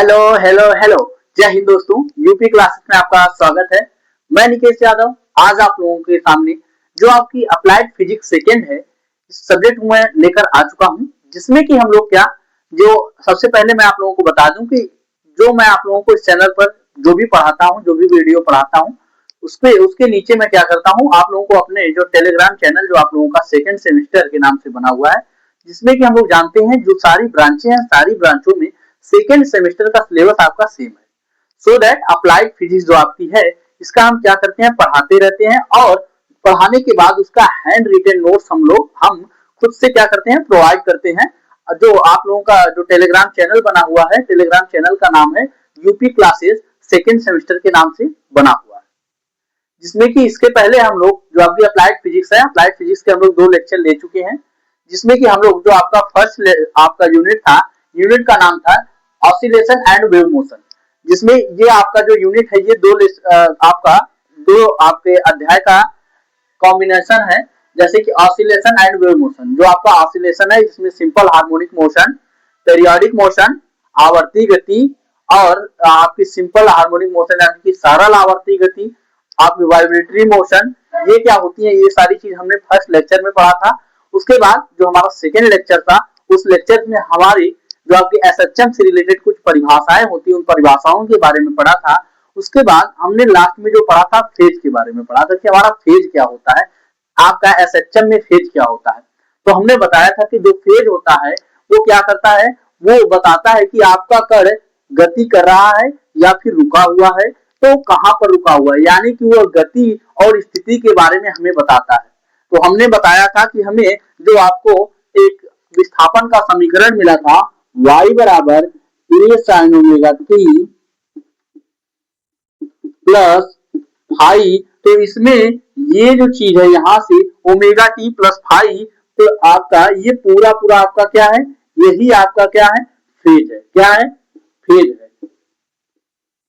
Hello hello hello. जय हिंद दोस्तों, UP classes में आपका स्वागत है। मैं निकेश यादव आज आप लोगों के सामने जो आपकी अप्लाइड फिजिक्स सेकेंड है इस सब्जेक्ट में लेकर आ चुका हूं, जिसमें कि हम लोग क्या जो सबसे पहले मैं आप लोगों को बता दूं कि जो मैं आप लोगों को इस चैनल पर जो भी पढ़ाता हूं, जो भी वीडियो पढ़ाता हूं, उसके नीचे मैं क्या करता हूं, आप लोगों को अपने जो टेलीग्राम चैनल जो आप लोगों का सेकेंड सेमेस्टर के नाम से बना हुआ है, जिसमें कि हम लोग जानते हैं जो सारी ब्रांचें हैं, सारी ब्रांचों में सेकेंड सेमेस्टर का सिलेबस आपका सेम है। सो दैट अप्लाइड फिजिक्स जो आपकी है इसका हम क्या करते हैं, पढ़ाते रहते हैं और पढ़ाने के बाद उसका हैंड रिटन नोट्स हम खुद से क्या करते हैं, प्रोवाइड करते हैं। जो आप लोगों का जो टेलीग्राम चैनल बना हुआ है, टेलीग्राम चैनल का नाम है यूपी क्लासेस सेकेंड सेमेस्टर के नाम से बना हुआ है, जिसमें कि इसके पहले हम लोग जो आपकी अप्लाइड फिजिक्स है, अप्लाइड फिजिक्स के हम लोग 2 लेक्चर ले चुके हैं, जिसमें कि हम लोग जो आपका फर्स्ट आपका यूनिट था, यूनिट का नाम था ऑसिलेशन एंड वेव मोशन, जिसमें ये आपका जो यूनिट है ये आपका दो आपके अध्याय का कॉम्बिनेशन है। जैसे कि ऑसिलेशन एंड वेव मोशन, जो आपका ऑसिलेशन है इसमें simple harmonic motion, periodic motion, आवर्ती गति और आपकी सिंपल हार्मोनिक मोशन यानी कि सरल आवर्ती गति, आपकी वाइब्रेटरी मोशन, ये क्या होती है, ये सारी चीज हमने फर्स्ट लेक्चर में पढ़ा था। उसके बाद जो हमारा सेकेंड लेक्चर था, उस लेक्चर में हमारी जो आपकी एसएचएम से रिलेटेड कुछ परिभाषाएं होती है, उन परिभाषाओं के बारे में पढ़ा था। उसके बाद हमने लास्ट में जो पढ़ा था फेज के बारे में पढ़ा था कि हमारा फेज क्या होता है, आपका एसएचएम में फेज क्या होता है। तो हमने बताया था कि जो फेज होता है वो क्या करता है, वो बताता है कि आपका कण गति कर रहा है या फिर रुका हुआ है, तो कहां पर रुका हुआ है, यानी कि वह गति और स्थिति के बारे में हमें बताता है। तो हमने बताया था कि हमें जो आपको एक विस्थापन का समीकरण मिला था y बराबर a sin omega t plus phi, तो इसमें ये जो चीज है यहाँ से ओमेगा टी प्लस फाई, तो आपका ये पूरा पूरा आपका क्या है, यही आपका क्या है, फेज है। क्या है, फेज है,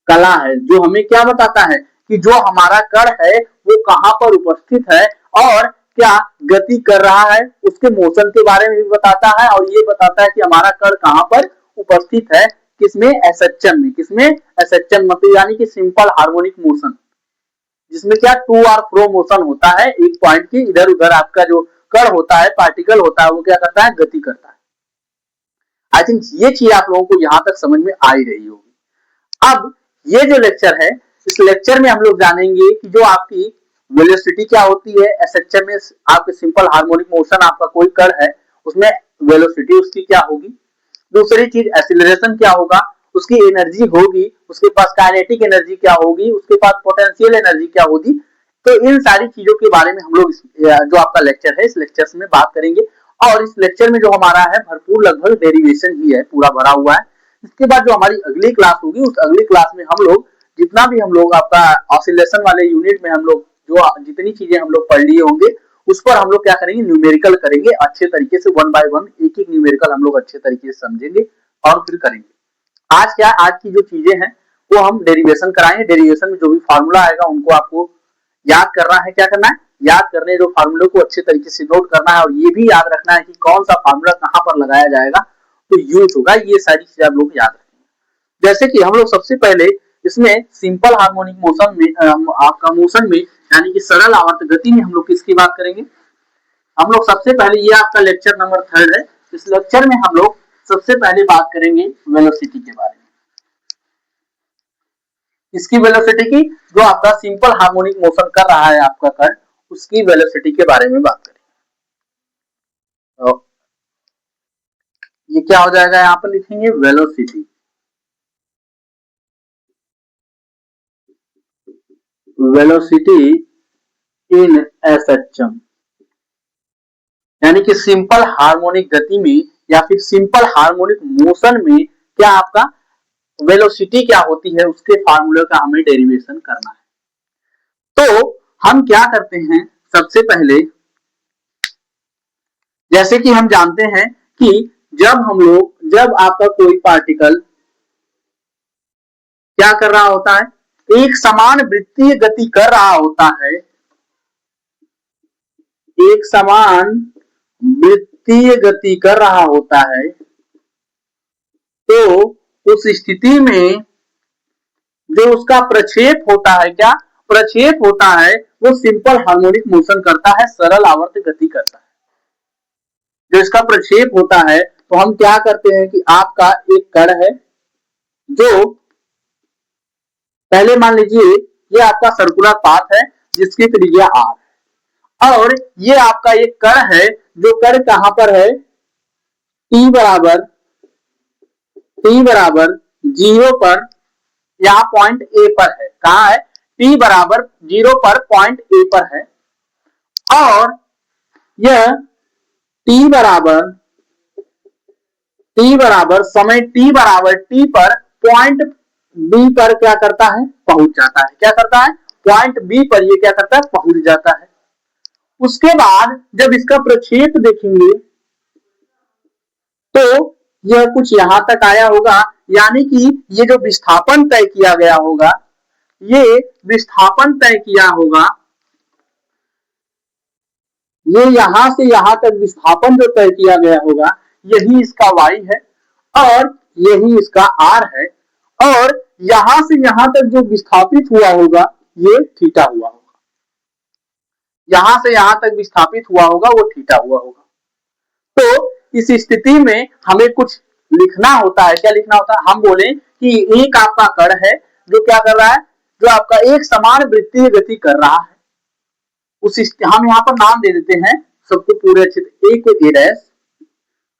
कला है, जो हमें क्या बताता है कि जो हमारा कण है वो कहां पर उपस्थित है और क्या गति कर रहा है, उसके मोशन के बारे में भी बताता है, और ये बताता है कि हमारा कण कहां पर उपस्थित है, किसमें, एसएचएम में। किसमें, एसएचएम मतलब यानी कि सिंपल हार्मोनिक मोशन, जिसमें क्या टू और फ्रो मोशन होता है, एक पॉइंट की इधर उधर आपका जो कण होता है, पार्टिकल होता है, वो क्या करता है, गति करता है। आई थिंक ये चीज आप लोगों को यहां तक समझ में आ ही रही होगी। अब ये जो लेक्चर है, इस लेक्चर में हम लोग जानेंगे कि जो आपकी वेलोसिटी क्या होती है, एसएचएम में आपके सिंपल हार्मोनिक मोशन, आपका कोई कण है उसमें वेलोसिटी उसकी क्या होगी। दूसरी चीज एक्सीलरेशन क्या होगा, उसकी एनर्जी होगी, उसके पास काइनेटिक एनर्जी क्या होगी, उसके पास पोटेंशियल एनर्जी क्या होगी। तो इन सारी चीजों के बारे में हम लोग जो आपका लेक्चर है इस लेक्चर में बात करेंगे। और इस लेक्चर में जो हमारा है भरपूर लगभग डेरिवेशन ही है, पूरा भरा हुआ है। इसके बाद जो हमारी अगली क्लास होगी, उस अगली क्लास में हम लोग जितना भी हम लोग आपका ऑसिलेशन वाले यूनिट में हम लोग जो जितनी चीजें हम लोग पढ़ लिए होंगे, उस पर हम लोग क्या करेंगे, न्यूमेरिकल करेंगे अच्छे तरीके से, वन बाय वन एक एक न्यूमेरिकल हम लोग अच्छे तरीके से समझेंगे और फिर करेंगे। आज क्या, आज की जो चीजें हैं वो हम डेरिवेशन कराएंगे। डेरिवेशन में जो भी फार्मूला आएगा उनको आपको याद करना है। क्या करना है, याद करने जो फार्मूले को अच्छे तरीके से नोट करना है, और ये भी याद रखना है कि कौन सा फार्मूला कहां पर लगाया जाएगा तो यूज होगा। ये सारी चीजें आप लोग याद रखेंगे। जैसे कि हम लोग सबसे पहले इसमें सिंपल हार्मोनिक मोशन में आपका मोशन में यानी कि सरल आवर्त गति में हम लोग किसकी बात करेंगे। हम लोग सबसे पहले, ये आपका लेक्चर नंबर 3 है, इस लेक्चर में हम लोग सबसे पहले बात करेंगे वेलोसिटी के बारे में। इसकी वेलोसिटी की, जो आपका सिंपल हार्मोनिक मोशन कर रहा है आपका कण, उसकी वेलोसिटी के बारे में बात करेंगे। तो ये क्या हो जाएगा, यहाँ पर लिखेंगे वेलोसिटी, वेलोसिटी इन एसएचएम, यानी कि सिंपल हार्मोनिक गति में या फिर सिंपल हार्मोनिक मोशन में क्या आपका वेलोसिटी क्या होती है, उसके फार्मूले का हमें डेरिवेशन करना है। तो हम क्या करते हैं, सबसे पहले जैसे कि हम जानते हैं कि जब आपका कोई पार्टिकल क्या कर रहा होता है, एक समान वृत्तीय गति कर रहा होता है, एक समान वृत्तीय गति कर रहा होता है, तो उस स्थिति में जो उसका प्रक्षेप होता है, क्या प्रक्षेप होता है, वो सिंपल हार्मोनिक मोशन करता है, सरल आवर्त गति करता है। जो इसका प्रक्षेप होता है तो हम क्या करते हैं कि आपका एक कण है, जो पहले मान लीजिए ये आपका सर्कुलर पाथ है जिसकी त्रिज्या r है, और ये आपका एक कण है जो कण कहां पर है, t बराबर 0 पर, यहाँ पॉइंट ए पर है। कहा है, t बराबर 0 पर पॉइंट ए पर है, और यह t बराबर समय t बराबर t पर पॉइंट बी पर क्या करता है, पहुंच जाता है। क्या करता है, पॉइंट बी पर ये क्या करता है, पहुंच जाता है। उसके बाद जब इसका प्रक्षेप देखेंगे तो यह कुछ यहां तक आया होगा, यानी कि ये जो विस्थापन तय किया गया होगा, ये विस्थापन तय किया होगा, ये यहां से यहां तक विस्थापन जो तय किया गया होगा, यही इसका y है और यही इसका r है, और यहां से यहां तक जो विस्थापित हुआ होगा ये थीटा हुआ होगा। यहां से यहां तक विस्थापित हुआ होगा वो थीटा हुआ होगा। तो इस स्थिति में हमें कुछ लिखना होता है। क्या लिखना होता है, हम बोले कि एक आपका कण है जो क्या कर रहा है, जो आपका एक समान वृत्तीय गति कर रहा है। हम यहाँ पर नाम दे देते हैं सबको पूरे अच्छे से, ए को ए डैश,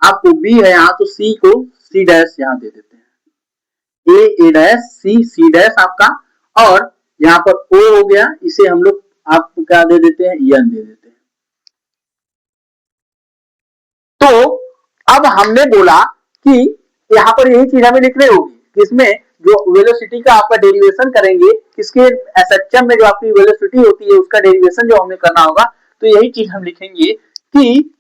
आपको बी है यहाँ तो सी को सी डैश यहाँ दे देते हैं, ए डैश सी डैश आपका, और यहाँ पर ओ हो गया, इसे हम लोग आपको क्या दे देते हैं, एन दे देते हैं। तो अब हमने बोला कि यहाँ पर यही चीज हमें लिखनी होगी, किसमें, जो वेलोसिटी का आपका डेरिवेशन करेंगे, किसके एसएचएम में जो आपकी वेलोसिटी होती है उसका डेरिवेशन जो हमें करना होगा, तो यही चीज हम लिखेंगे कि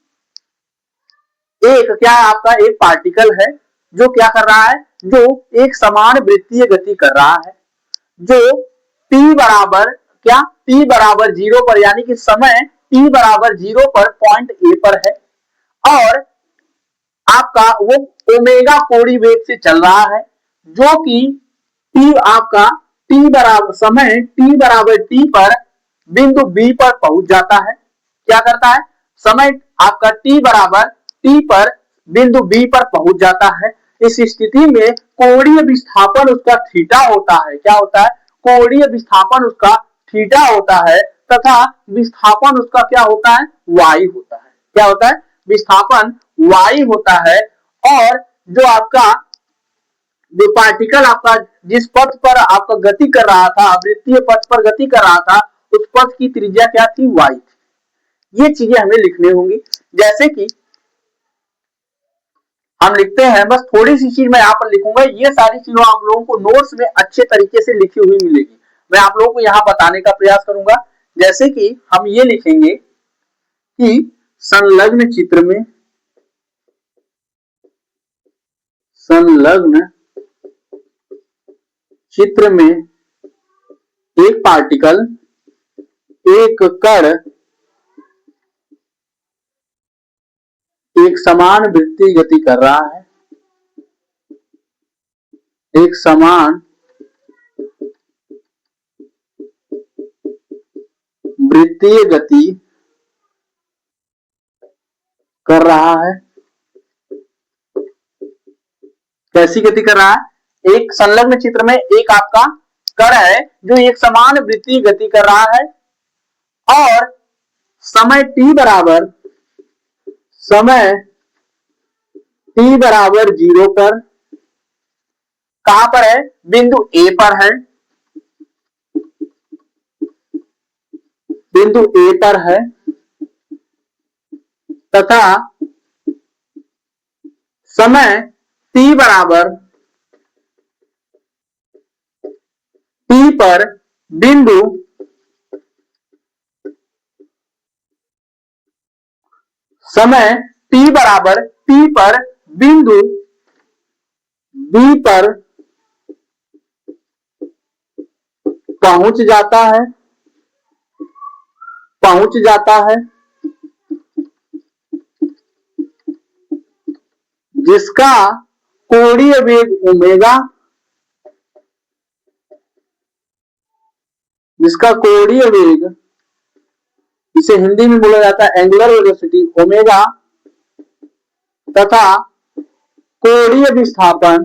एक क्या है, आपका एक पार्टिकल है जो क्या कर रहा है, जो एक समान वृत्तीय गति कर रहा है, जो t बराबर क्या, t बराबर 0 पर, यानी कि समय t बराबर 0 पर पॉइंट ए पर है, और आपका वो ओमेगा कोणीय वेग से चल रहा है, जो कि t आपका t बराबर समय t बराबर t पर बिंदु B पर पहुंच जाता है। क्या करता है, समय आपका t बराबर t पर बिंदु B पर पहुंच जाता है। इस स्थिति में कोणीय विस्थापन उसका थीटा होता है। क्या होता है, कोणीय विस्थापन उसका थीटा होता है, तथा विस्थापन उसका क्या होता है, y होता है। क्या होता है, विस्थापन y होता है, और जो आपका जो पार्टिकल आपका जिस पथ पर आपका गति कर रहा था, वृत्तीय पथ पर गति कर रहा था, उस पथ की त्रिज्या क्या थी, y थी। ये चीजें हमें लिखनी होंगी। जैसे कि हम लिखते हैं, बस थोड़ी सी चीज मैं यहाँ पर लिखूंगा, ये सारी चीजों आप लोगों को नोट्स में अच्छे तरीके से लिखी हुई मिलेगी, मैं आप लोगों को यहाँ बताने का प्रयास करूंगा। जैसे कि हम ये लिखेंगे कि संलग्न चित्र में एक पार्टिकल, एक कण एक समान वृत्तीय गति कर रहा है, एक समान वृत्तीय गति कर रहा है। कैसी गति कर रहा है, एक संलग्न चित्र में एक आपका कण है जो एक समान वृत्तीय गति कर रहा है, और समय t बराबर 0 पर कहां पर है, बिंदु ए पर है, बिंदु ए पर है, तथा समय t बराबर t पर बिंदु समय t बराबर t पर बिंदु B पर पहुंच जाता है, जिसका कोणीय वेग ओमेगा, जिसका कोणीय वेग, इसे हिंदी में बोला जाता है एंगुलर वेलोसिटी ओमेगा, तथा कोणीय विस्थापन,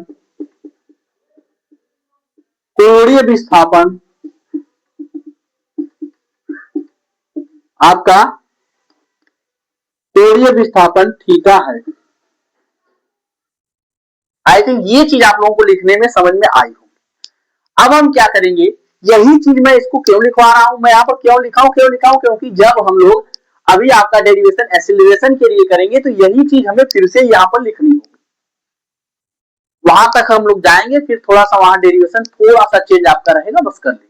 कोणीय विस्थापन आपका कोणीय विस्थापन थीटा है। आई थिंक ये चीज आप लोगों को लिखने में समझ में आई हो। अब हम क्या करेंगे, यही चीज मैं इसको क्यों लिखवा रहा हूं, मैं यहाँ पर क्यों लिखा हूं, क्योंकि जब हम लोग अभी आपका डेरिवेशन एक्सीलरेशन के लिए करेंगे तो यही चीज हमें फिर से यहाँ पर लिखनी होगी। वहां तक हम लोग जाएंगे, फिर थोड़ा सा वहां डेरिवेशन थोड़ा सा चेंज आपका रहेगा, बस कर लेंगे।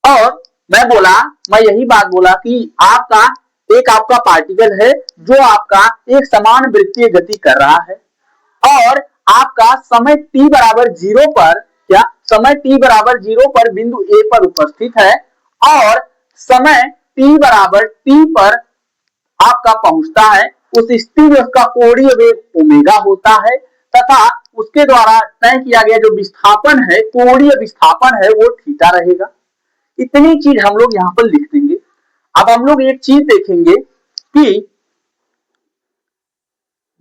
और मैं यही बात बोला कि आपका पार्टिकल है जो आपका एक समान वृत्तीय गति कर रहा है और आपका समय t बराबर 0 पर, क्या समय t बराबर 0 पर बिंदु A पर उपस्थित है और समय t बराबर t पर आपका पहुंचता है। उस स्थिति में उसका कोणीय वेग ओमेगा होता है तथा उसके द्वारा तय किया गया जो विस्थापन है, कोणीय विस्थापन है, वो थीटा रहेगा। इतनी चीज हम लोग यहाँ पर लिख देंगे। अब हम लोग एक चीज देखेंगे कि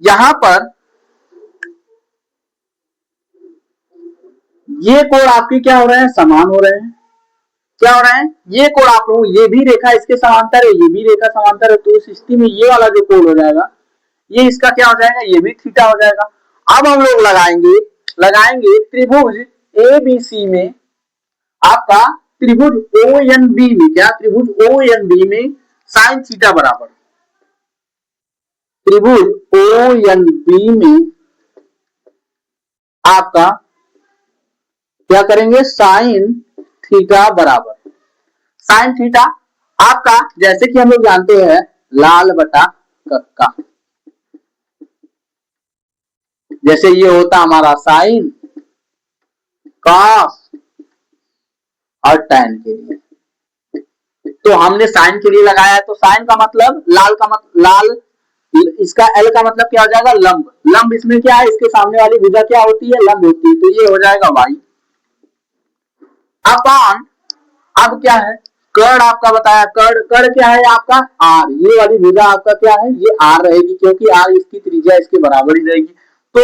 यहां पर ये कोण आपकी क्या हो रहे हैं, समान हो रहे हैं। क्या हो रहे हैं, ये कोण आप लोग, ये भी रेखा इसके समांतर है, ये भी रेखा समांतर है, तो उस स्थिति में ये वाला जो कोण हो जाएगा, ये इसका क्या हो जाएगा, ये भी थीटा हो जाएगा। अब हम लोग लगाएंगे त्रिभुज ABC में, आपका त्रिभुज ONB में, क्या त्रिभुज ONB में साइन थीटा बराबर, त्रिभुज ONB में आपका क्या करेंगे, साइन थीटा बराबर, साइन थीटा आपका जैसे कि हम लोग जानते हैं लाल बटा कक्का, जैसे ये होता हमारा साइन, कॉस और टैन के लिए। तो हमने साइन के लिए लगाया है, तो साइन का मतलब लाल, इसका L का मतलब क्या हो जाएगा, लंब। लंब इसमें क्या है, इसके सामने वाली भुजा क्या होती है, लंब होती है, तो ये हो जाएगा y अपॉन, अब क्या है, कर्ण आपका बताया, कर्ण क्या है आपका r, ये वाली भुजा आपका क्या है, ये r रहेगी, क्योंकि r इसकी त्रिज्या इसके बराबर ही रहेगी, तो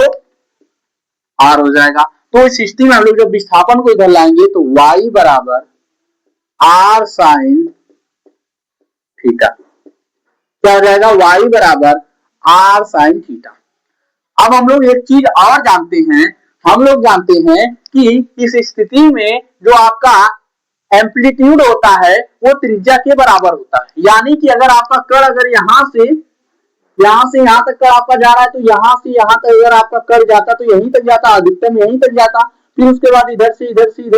r हो जाएगा। तो इस स्थिति में हम लोग जब विस्थापन को इधर लाएंगे तो y बराबर r साइन थीटा, क्या हो जाएगा, y बराबर r साइन थीटा। अब हम लोग एक चीज और जानते हैं, हम लोग जानते हैं कि इस स्थिति में जो आपका एम्पलीट्यूड होता है वो त्रिज्या के बराबर होता है। यानी कि अगर आपका कण अगर यहाँ से यहाँ तक कण आपका जा रहा है, तो यहाँ से यहाँ तक अगर आपका कण जाता तो यहीं तक जाता, अधिकतम यहीं तक जाता, फिर उसके बाद इधर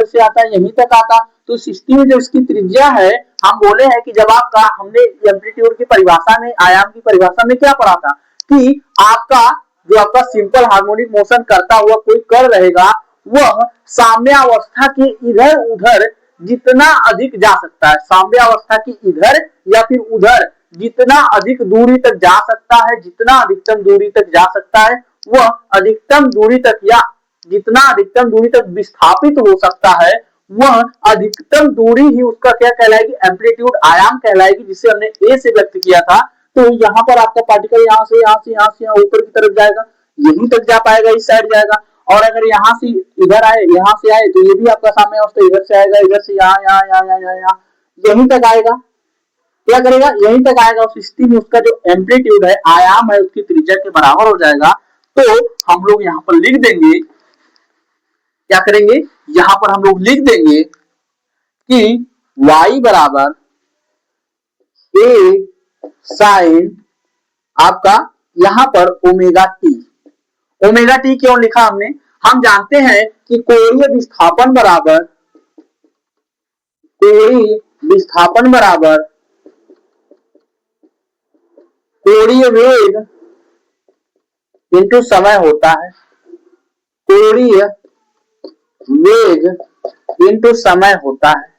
से आता, यहीं तक आता। तो स्थिति में जो इसकी त्रिज्या है, हम बोले हैं कि जब आपका हमने एम्पलीट्यूड की परिभाषा में, आयाम की परिभाषा में क्या पढ़ा था कि आपका जो आपका सिंपल हार्मोनिक मोशन करता हुआ कोई कण रहेगा, वह साम्यावस्था के इधर उधर जितना अधिक जा सकता है, साम्यावस्था की इधर या फिर उधर जितना अधिक दूरी तक जा सकता है, जितना अधिकतम दूरी तक जा सकता है, वह अधिकतम दूरी तक या जितना अधिकतम दूरी तक विस्थापित हो सकता है, वह अधिकतम दूरी ही उसका क्या कहलाएगी, एम्पलीट्यूड आयाम कहलाएगी, जिसे हमने ए से व्यक्त किया था। तो यहाँ पर आपका पार्टिकल यहाँ से ऊपर की तरफ जाएगा, यहीं तक जा पाएगा, इस साइड जाएगा, और अगर यहाँ से इधर आए, यहाँ से आए, तो ये भी आपका सामने अवस्था इधर से आएगा, इधर से यहाँ यहीं तक आएगा। क्या करेगा, यहीं तक आएगा। उस स्थिति में उसका जो एम्पलीट्यूड है, आयाम है, उसकी त्रिज्या के बराबर हो जाएगा। तो हम लोग यहाँ पर लिख देंगे, क्या करेंगे, यहाँ पर हम लोग लिख देंगे कि y बराबर a साइन आपका यहाँ पर ओमेगा टी। ओमेगा टी क्यों लिखा हमने, हम जानते हैं कि कोणीय विस्थापन बराबर कोणीय वेग इंटू समय होता है, कोणीय वेग इंटू समय होता है।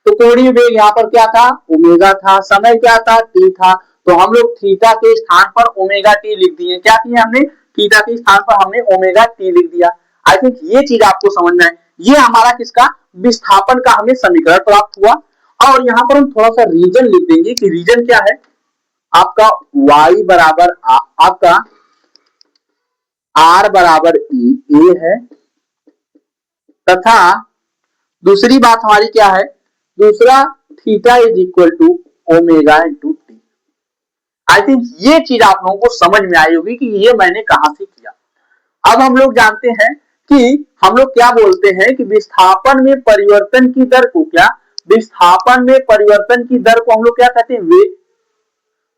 तो कोणीय वेग यहाँ पर क्या था, ओमेगा था, समय क्या था, टी था, तो हम लोग थीटा के स्थान पर ओमेगा टी लिख दिए। क्या किए हमने, थीटा के स्थान पर हमने ओमेगा टी लिख दिया। आई थिंक ये चीज आपको समझ में आए। ये हमारा किसका विस्थापन का हमें समीकरण प्राप्त हुआ। और यहाँ पर हम थोड़ा सा रीजन लिख देंगे कि रीजन क्या है, आपका y बराबर आपका r बराबर ए है, तथा दूसरी बात हमारी क्या है, दूसरा theta is equal to omega into T. I think ये चीज आप लोगों को समझ में आई होगी कि ये मैंने कहां से किया। अब हम लोग जानते हैं कि हम लोग क्या बोलते हैं कि विस्थापन में परिवर्तन की दर को क्या, विस्थापन में परिवर्तन की दर को हम लोग क्या कहते हैं,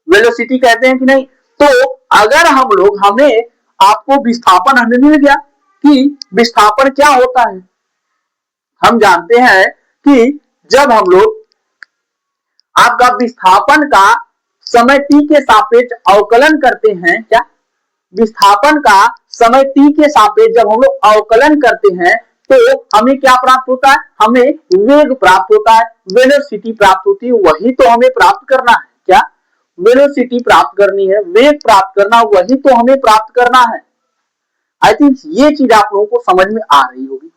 वेलोसिटी कहते हैं कि नहीं। तो अगर हम लोग हमें आपको विस्थापन हमें मिल गया कि विस्थापन क्या होता है, हम जानते हैं कि जब हम लोग आपका विस्थापन का समय t के सापेक्ष अवकलन करते हैं, क्या विस्थापन का समय t के सापेक्ष जब हम लोग अवकलन करते हैं तो हमें क्या प्राप्त होता है, हमें वेग प्राप्त होता है, वेलोसिटी प्राप्त होती है। वही तो हमें प्राप्त करना है, क्या वेलोसिटी प्राप्त करनी है, वेग प्राप्त करना, वही तो हमें प्राप्त करना है। आई थिंक ये चीज आप लोगों को समझ में आ रही होगी।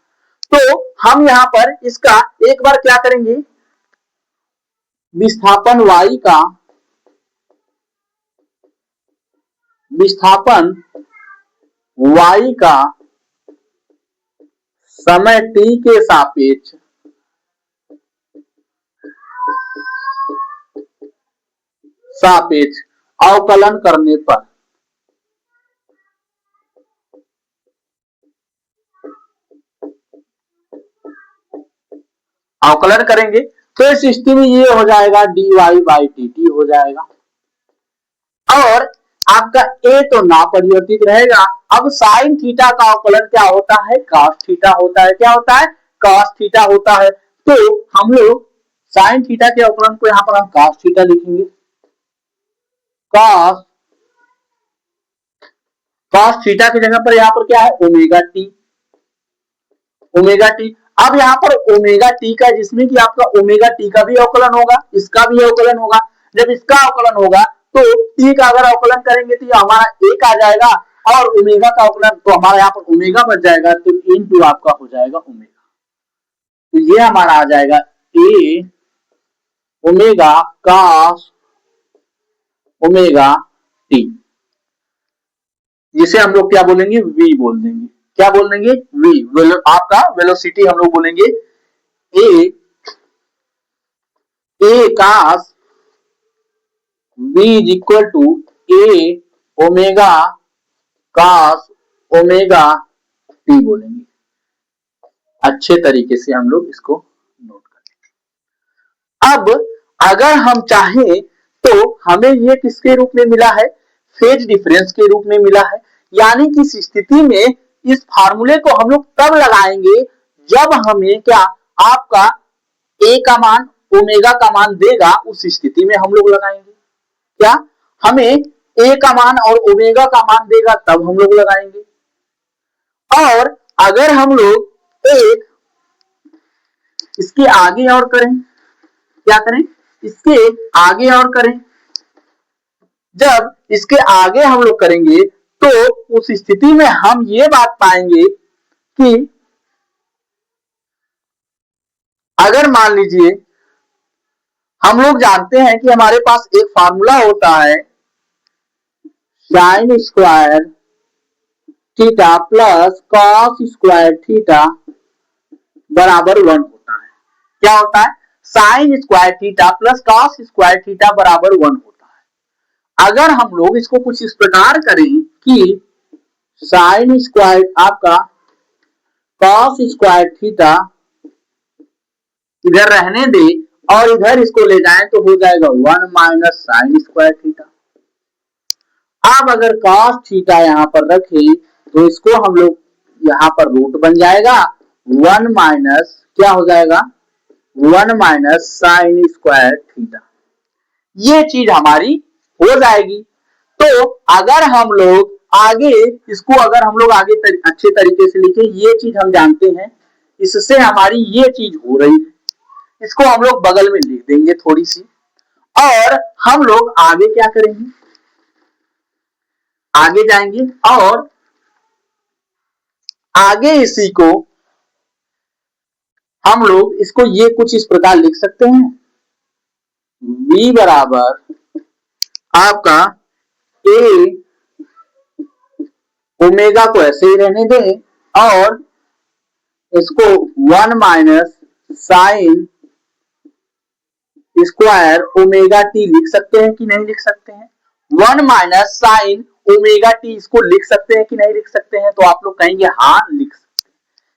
तो हम यहां पर इसका एक बार क्या करेंगे, विस्थापन y का, विस्थापन y का समय t के सापेक्ष अवकलन करने पर अवकलन करेंगे तो इस स्थिति में ये हो जाएगा dy बाई dt हो जाएगा। और आपका a तो ना परिवर्तित रहेगा। अब साइन थीटा का अवकलन क्या होता है, कॉस थीटा होता है। क्या होता है, कॉस थीटा होता है। तो हम लोग साइन थीटा के अवकलन को यहां पर हम कॉस थीटा लिखेंगे, कॉस थीटा की जगह पर यहां पर क्या है, ओमेगा टी, ओमेगा टी। अब यहाँ पर ओमेगा टी का, जिसमें कि आपका ओमेगा टी का भी अवकलन होगा, इसका भी अवकलन होगा। जब इसका अवकलन होगा तो टी का अगर अवकलन करेंगे तो हमारा एक आ जाएगा, और ओमेगा का अवकलन तो हमारा यहाँ पर ओमेगा बच जाएगा, तो इनटू आपका हो जाएगा ओमेगा। तो ये हमारा आ जाएगा ए ओमेगा कॉस ओमेगा टी, जिसे हम लोग क्या बोलेंगे, वी बोल देंगे। क्या बोल देंगे, वी। आपका वेलोसिटी हम लोग बोलेंगे A cos v is equal to A omega cos omega T बोलेंगे। अच्छे तरीके से हम लोग इसको नोट करें। अब अगर हम चाहें तो हमें ये किसके रूप में मिला है, फेज डिफरेंस के रूप में मिला है। यानी कि इस स्थिति में इस फार्मूले को हम लोग तब लगाएंगे जब हमें क्या, आपका a का मान ओमेगा का मान देगा, उस स्थिति में हम लोग लगाएंगे। क्या हमें a का मान और ओमेगा का मान देगा तब हम लोग लगाएंगे। और अगर हम लोग एक इसके आगे और करें, क्या करें, इसके आगे और करें, जब इसके आगे हम लोग करेंगे तो उस स्थिति में हम ये बात पाएंगे कि अगर मान लीजिए हम लोग जानते हैं कि हमारे पास एक फार्मूला होता है sign square theta plus cos square theta बराबर 1 होता है। क्या होता है, sign square theta plus cos square theta बराबर 1 होता है। अगर हम लोग इसको कुछ इस प्रकार करें कि साइन स्क्वायर आपका कॉस स्क्वायर थीटा इधर रहने दे और इधर इसको ले जाएं तो हो जाएगा 1 माइनस साइन स्क्वायर थीटा। अब अगर कॉस थीटा यहां पर रखें तो इसको हम लोग यहां पर रूट बन जाएगा 1 माइनस, क्या हो जाएगा, 1 माइनस साइन स्क्वायर थीटा। ये चीज हमारी हो जाएगी। तो अगर हम लोग आगे इसको, अगर हम लोग आगे अच्छे तरीके से लिखें, ये चीज हम जानते हैं, इससे हमारी ये चीज हो रही है, इसको हम लोग बगल में लिख देंगे थोड़ी सी। और हम लोग आगे क्या करेंगे, आगे जाएंगे और आगे इसी को हम लोग इसको ये कुछ इस प्रकार लिख सकते हैं, v बराबर आपका a ओमेगा को ऐसे ही रहने दें और इसको 1 minus sine square omega T लिख सकते हैं कि नहीं लिख सकते हैं? 1 माइनस साइन ओमेगा टी इसको लिख सकते हैं कि नहीं लिख सकते हैं? तो आप लोग कहेंगे हाँ लिख सकते हैं।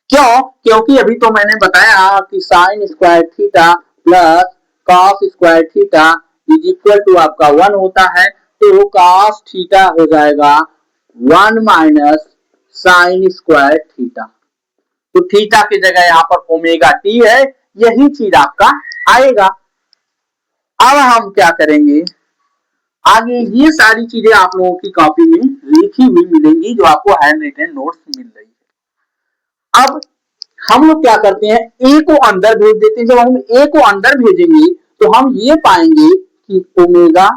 क्यों? क्योंकि अभी तो मैंने बताया कि sine square theta plus cos square theta is equal to आपका 1 होता है, तो कॉस थीटा हो जाएगा 1 माइनस साइन स्क्वायर थीटा। तो थीटा की जगह यहाँ पर ओमेगा टी है, यही चीज आपका आएगा। अब हम क्या करेंगे, आगे ये सारी चीजें आप लोगों की कॉपी में लिखी हुई मिलेंगी जो आपको हैंड रिटन नोट्स मिल रही है। अब हम लोग क्या करते हैं, ए को अंदर भेज देते हैं। जब हम ए को अंदर भेजेंगे तो हम ये पाएंगे कि ओमेगा,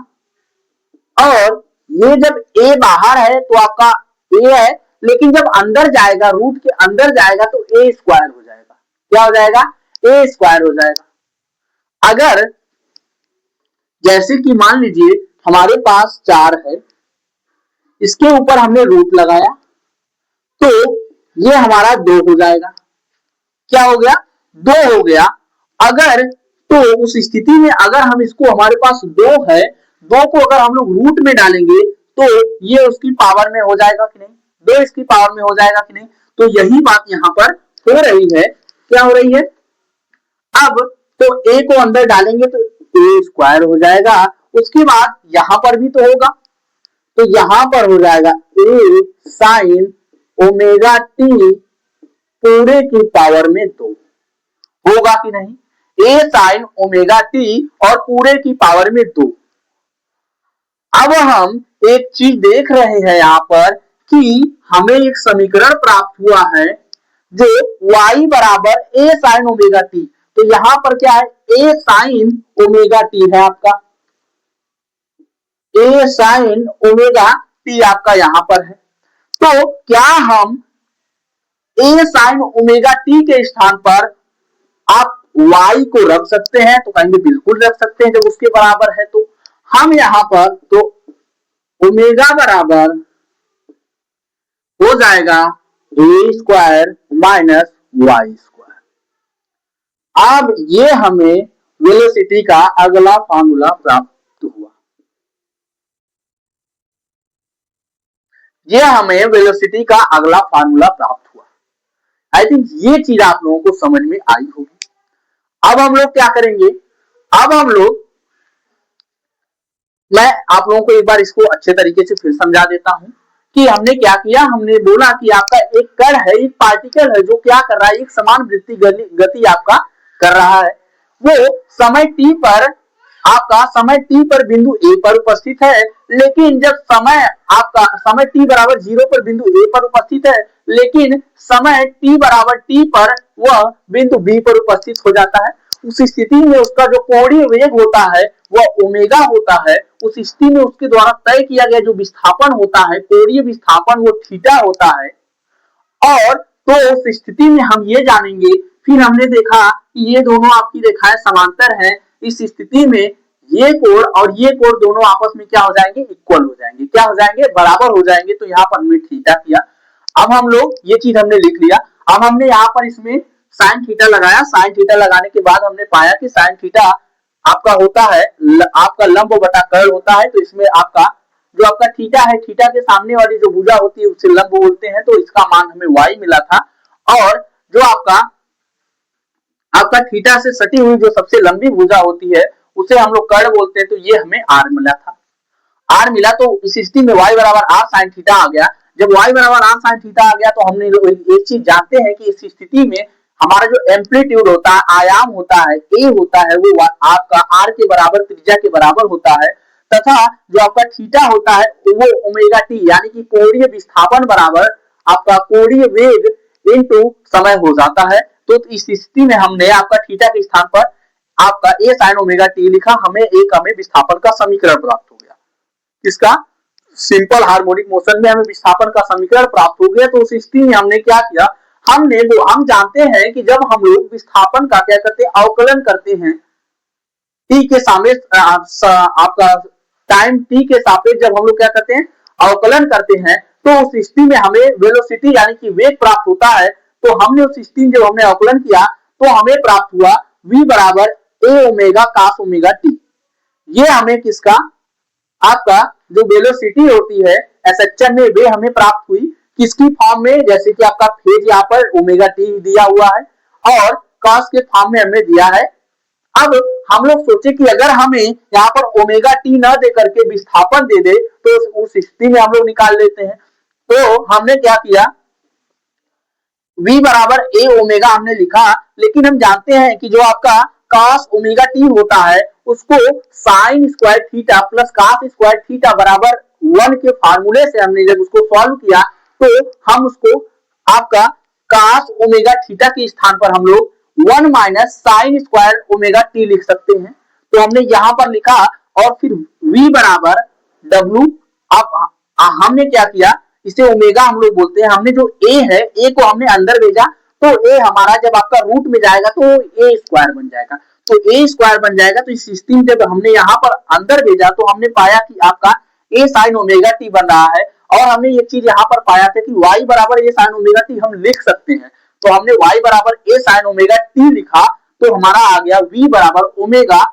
और ये जब ए बाहर है तो आपका ए है, लेकिन जब अंदर जाएगा, रूट के अंदर जाएगा तो ए स्क्वायर हो जाएगा। क्या हो जाएगा? ए स्क्वायर हो जाएगा। अगर जैसे कि मान लीजिए हमारे पास 4 है, इसके ऊपर हमने रूट लगाया तो ये हमारा 2 हो जाएगा। क्या हो गया? 2 हो गया। अगर तो उस स्थिति में अगर हम इसको, हमारे पास 2 है, 2 को अगर हम लोग रूट में डालेंगे तो ये उसकी पावर में हो जाएगा कि नहीं? 2 इसकी पावर में हो जाएगा कि नहीं? तो यही बात यहाँ पर हो रही है। क्या हो रही है? अब तो a को अंदर डालेंगे तो a स्क्वायर हो जाएगा। उसके बाद यहां पर भी तो होगा, तो यहां पर हो जाएगा a साइन ओमेगा टी पूरे की पावर में 2 होगा कि नहीं? a साइन ओमेगा टी और पूरे की पावर में 2। अब हम एक चीज देख रहे हैं यहाँ पर कि हमें एक समीकरण प्राप्त हुआ है जो y बराबर a साइन ओमेगा टी। तो यहां पर क्या है? a साइन ओमेगा टी है आपका, a साइन ओमेगा टी आपका यहां पर है। तो क्या हम a साइन ओमेगा टी के स्थान पर आप y को रख सकते हैं? तो कहेंगे बिल्कुल रख सकते हैं, जब उसके बराबर है। तो हम यहां पर तो ओमेगा बराबर हो जाएगा a square minus Y square. अब ये हमें वेलोसिटी का अगला फॉर्मूला प्राप्त हुआ। ये हमें वेलोसिटी का अगला फॉर्मूला प्राप्त हुआ। आई थिंक ये चीज आप लोगों को समझ में आई होगी। अब हम लोग क्या करेंगे, अब हम लोग, मैं आप लोगों को एक बार इसको अच्छे तरीके से फिर समझा देता हूं कि हमने क्या किया। हमने बोला कि आपका एक कण है, एक पार्टिकल है जो क्या कर रहा है, एक समान वृत्ति गति आपका कर रहा है। वो समय t पर, आपका समय t पर बिंदु A पर उपस्थित है, लेकिन जब समय आपका समय t बराबर 0 पर बिंदु A पर उपस्थित है, लेकिन समय t बराबर t पर वह बिंदु B पर उपस्थित हो जाता है। उस स्थिति में उसका जो कोणीय वेग होता है वह ओमेगा होता है। उस स्थिति में उसके द्वारा तय किया गया जो विस्थापन होता है, कोणीय विस्थापन, वो थीटा होता है। और तो उस स्थिति में हम ये जानेंगे, फिर हमने देखा कि ये दोनों आपकी रेखाएं समांतर हैं। इस स्थिति में ये कोण और ये कोण दोनों आपस में क्या हो जाएंगे? इक्वल हो जाएंगे। क्या हो जाएंगे? बराबर हो जाएंगे। तो यहाँ पर हमने थीटा किया। अब हम लोग ये चीज हमने लिख लिया। अब हमने यहाँ पर इसमें साइन थीटा लगाया। साइन थीटा लगाने के बाद हमने पाया कि साइन थीटा आपका होता है, आपका लंब बटा कर्ल होता है। तो इसमें आपका जो आपका थीटा है, थीटा के सामने वाली जो भुजा होती है उसे लंब बोलते हैं। तो इसका मान हमें y मिला था। और जो आपका थीटा से सटी हुई जो सबसे लंबी भुजा होती है उसे हम लोग कर्ल बोलते हैं। तो ये हमें r मिला था। r मिला तो इस स्थिति में y बराबर r साइन थीटा आ गया। जब y बराबर r साइन थीटा आ गया तो हमने एक चीज जानते हैं कि इस स्थिति में हमारा जो एम्पलीट्यूड होता है, आयाम होता है, a होता है, वो आपका r के बराबर, त्रिज्या के बराबर होता है। तथा जो आपका थीटा होता है वो ओमेगा टी यानी कि कोणीय विस्थापन बराबर आपका कोणीय वेग इनटू समय हो जाता है। तो इस स्थिति में हमने आपका थीटा के स्थान पर आपका a sin ओमेगा टी लिखा। हमें विस्थापन का समीकरण प्राप्त हो गया। किसका? सिंपल हार्मोनिक मोशन में हमें विस्थापन का समीकरण प्राप्त हो गया। तो उस स्थिति में हमने क्या किया, हम जानते हैं कि जब हम लोग विस्थापन का क्या करते हैं, अवकलन करते हैं टी के सापेक्ष, आपका टाइम टी के सापेक्ष जब हम लोग क्या करते हैं, अवकलन करते हैं, तो उस स्थिति में हमें वेलोसिटी यानी कि वेग प्राप्त होता है। तो हमने उस स्थिति में जब हमने अवकलन किया तो हमें प्राप्त हुआ v बराबर ए ओमेगा कास ओमेगा टी। ये हमें किसका, आपका जो वेलोसिटी होती है एसएचएम में, वे हमें प्राप्त हुई किसकी फॉर्म में, जैसे कि आपका फेज यहाँ पर ओमेगा टी दिया हुआ है और कॉस के फॉर्म में हमने दिया है। अब हम लोग सोचे कि अगर हमें यहाँ पर ओमेगा टी न दे करके विस्थापन दे दे तो उस स्थिति में हम लोग निकाल लेते हैं। तो हमने क्या किया, v बराबर ए ओमेगा हमने लिखा, लेकिन हम जानते हैं कि जो आपका cos ओमेगा टी होता है उसको sign square theta plus cos square theta बराबर 1 के फार्मूले से हमने जब उसको सॉल्व किया तो हम उसको आपका cos ओमेगा थीटा के स्थान पर हम लोग 1 minus sine square omega T लिख सकते हैं। तो हमने यहां पर लिखा और फिर v बराबर w, अब हमने क्या किया, इसे ओमेगा हम लोग बोलते हैं, हमने जो a है a को हमने अंदर भेजा तो a हमारा जब आपका रूट में जाएगा तो a स्क्वायर बन जाएगा। तो a स्क्वायर बन जाएगा। तो इस स्थिति में जब हमने यहाँ पर अंदर भेजा तो हमने पाया कि आपका a साइन ओमेगा टी बन रहा है। और हमने ये चीज यहाँ पर पाया था कि y बराबर a साइन ओमेगा टी हम लिख सकते हैं। तो हमने y बराबर a साइन ओमेगा टी लिखा तो हमारा आ गया v बराबर ओमेगा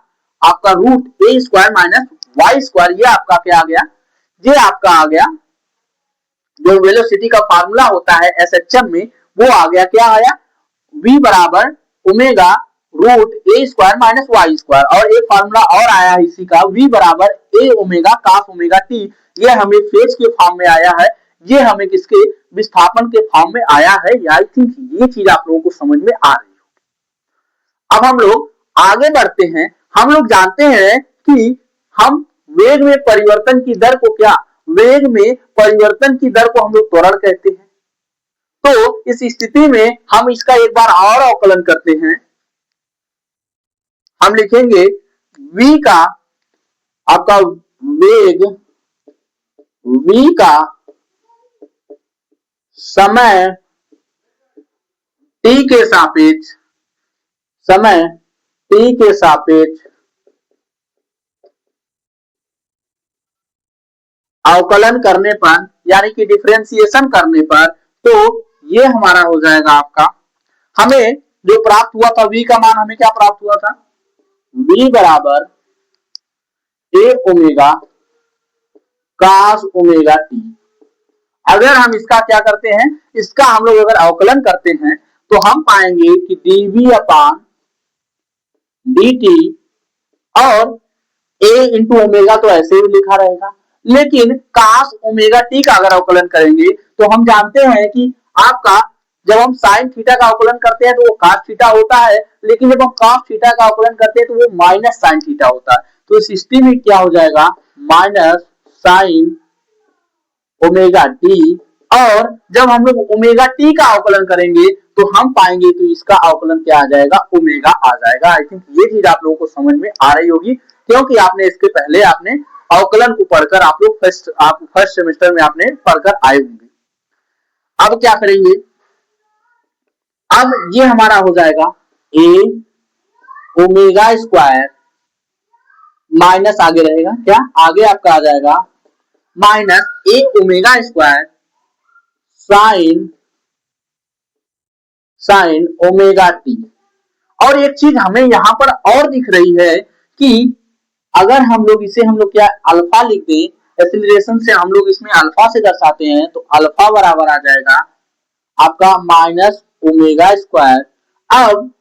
आपका root a square minus y square. ये आपका क्या आ गया, ये आपका आ गया जो वेलोसिटी का फार्मूला होता है एसएचएम में, वो आ गया, क्या आया, v बराबर omega root A square minus Y square. और एक फार्मूला और आया है इसी का, v बराबर ए ओमेगा कास ओमेगा टी। ये हमें फेज के फॉर्म में आया है, ये हमें किसके, विस्थापन के फॉर्म में आया है। आई थिंक ये चीज आप लोगों को समझ में आ रही है। अब हम लोग आगे बढ़ते हैं। हम लोग जानते हैं कि हम वेग में परिवर्तन की दर को क्या, वेग में परिवर्तन की दर को हम लोग त्वरण कहते हैं। तो इस स्थिति में हम इसका एक बार और अवकलन करते हैं। हम लिखेंगे v का आपका वेग, v का समय t के सापेक्ष, समय t के सापेक्ष अवकलन करने पर यानी कि डिफरेंशिएशन करने पर, तो ये हमारा हो जाएगा आपका, हमें जो प्राप्त हुआ था v का मान हमें क्या प्राप्त हुआ था, v बराबर ए ओमेगा कास ओमेगा टी। अगर हम इसका क्या करते हैं, इसका हम लोग अगर अवकलन करते हैं तो हम पाएंगे कि dv अपान dt और a इंटू ओमेगा तो ऐसे ही लिखा रहेगा, लेकिन कास ओमेगा टी का अगर अवकलन करेंगे तो हम जानते हैं कि आपका जब हम साइन थीटा का अवकलन करते हैं तो वो कास थीटा होता है, लेकिन जब हम कास थीटा का अवकलन करते हैं तो वो माइनस साइन थीटा होता है। तो इस स्थिति में क्या हो जाएगा, माइनस साइन ओमेगा टी। और जब हम लोग ओमेगा टी का अवकलन करेंगे तो हम पाएंगे तो इसका अवकलन क्या आ जाएगा, ओमेगा आ जाएगा। आई थिंक ये चीज आप लोगों को समझ में आ रही होगी, क्योंकि आपने इसके पहले आपने अवकलन को पढ़कर आप लोग फर्स्ट सेमेस्टर में आपने पढ़कर आए होंगे। अब क्या करेंगे, अब ये हमारा हो जाएगा ए ओमेगा स्क्वायर माइनस आगे रहेगा क्या, आगे आपका आ जाएगा minus A omega square sine omega T. और एक चीज हमें यहां पर और दिख रही है कि अगर हम लोग इसे हम लोग क्या अल्फा लिख दें, एक्सीलरेशन से हम लोग इसमें अल्फा से दर्शाते हैं, तो अल्फा बराबर आ जाएगा आपका माइनस ओमेगा स्क्वायर। अब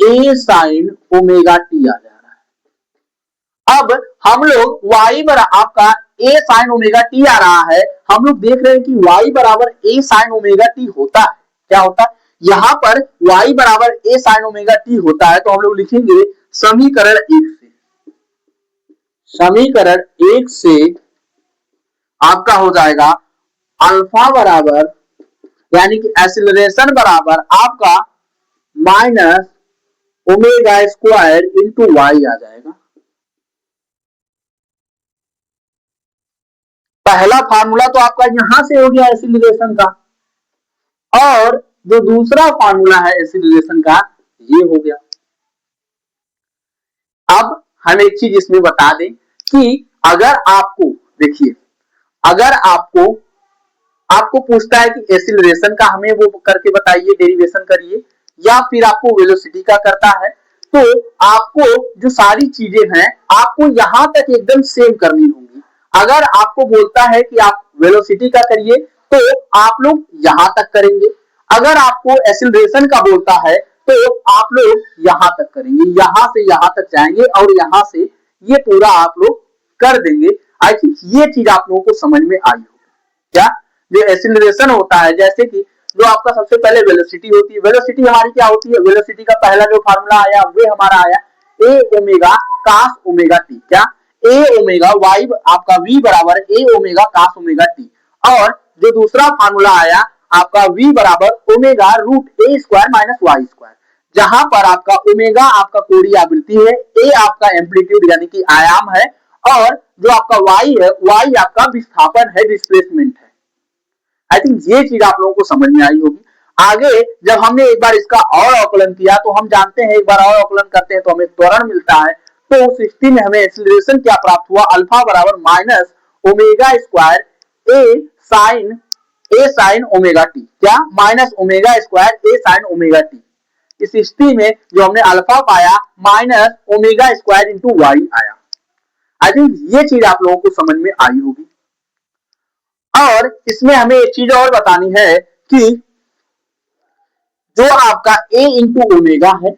ए साइन ओमेगा टी आ जा रहा है। अब हम लोग y बराबर आपका a साइन ओमेगा टी आ रहा है, हम लोग देख रहे हैं कि y बराबर a साइन ओमेगा टी होता है, क्या होता है, यहां पर y बराबर a साइन ओमेगा टी होता है। तो हम लोग लिखेंगे समीकरण एक से आपका हो जाएगा अल्फा बराबर यानी कि एक्सीलरेशन बराबर आपका minus omega square into Y आ जाएगा। पहला फार्मूला तो आपका यहां से हो गया एसिलरेशन का, और जो दूसरा फार्मूला है एसिलरेशन का ये हो गया। अब हम एक चीज इसमें बता दें कि अगर आपको देखिए, अगर आपको पूछता है कि एसिलरेशन का हमें वो करके बताइए, डेरिवेशन करिए, या फिर आपको वेलोसिटी का करता है, तो आपको जो सारी चीजें हैं आपको यहां तक एकदम सेम करनी होंगी। अगर आपको बोलता है कि आप वेलोसिटी का करिए तो आप लोग यहां तक करेंगे, अगर आपको एसिलरेशन का बोलता है तो आप लोग यहां तक करेंगे, यहां से यहां तक जाएंगे और यहां से ये पूरा आप लोग कर देंगे। आई थिंक ये चीज आप लोगों को समझ में आई होगी। क्या जो एसिलरेशन होता है, जैसे कि जो आपका सबसे पहले वेलोसिटी होती है, वेलोसिटी हमारी क्या होती है, वेलोसिटी का पहला जो फार्मूला आया वो हमारा आया A omega cos omega T. क्या ए ओमेगा वाई आपका वी बराबर ए ओमेगा कास ओमेगा टी, और जो दूसरा फार्मूला आया आपका वी बराबर omega root A square minus Y square, जहां पर आपका ओमेगा आपका कोणीय आवृत्ति है, ए आपका एम्पलीट्यूड यानी कि आयाम है, और जो आपका वाई है वाई आपका विस्थापन है, डिस्प्लेसमेंट है। आई थिंक ये चीज आप लोगों को समझ में आई होगी। आगे जब हमने एक बार इसका और अवकलन किया तो हम जानते हैं एक बार और अवकलन करते हैं तो हमें त्वरण मिलता है, तो उस स्थिति में हमें एक्सीलरेशन क्या प्राप्त हुआ, अल्फा बराबर minus omega square A sine omega T. क्या minus omega square A sine omega T. इस स्थिति में जो हमने अल्फा पाया minus omega square into Y आया। आई थिंक ये चीज आप लोगों को समझ में आई होगी। और इसमें हमें एक चीज और बतानी है कि जो आपका ए इंटू ओमेगा है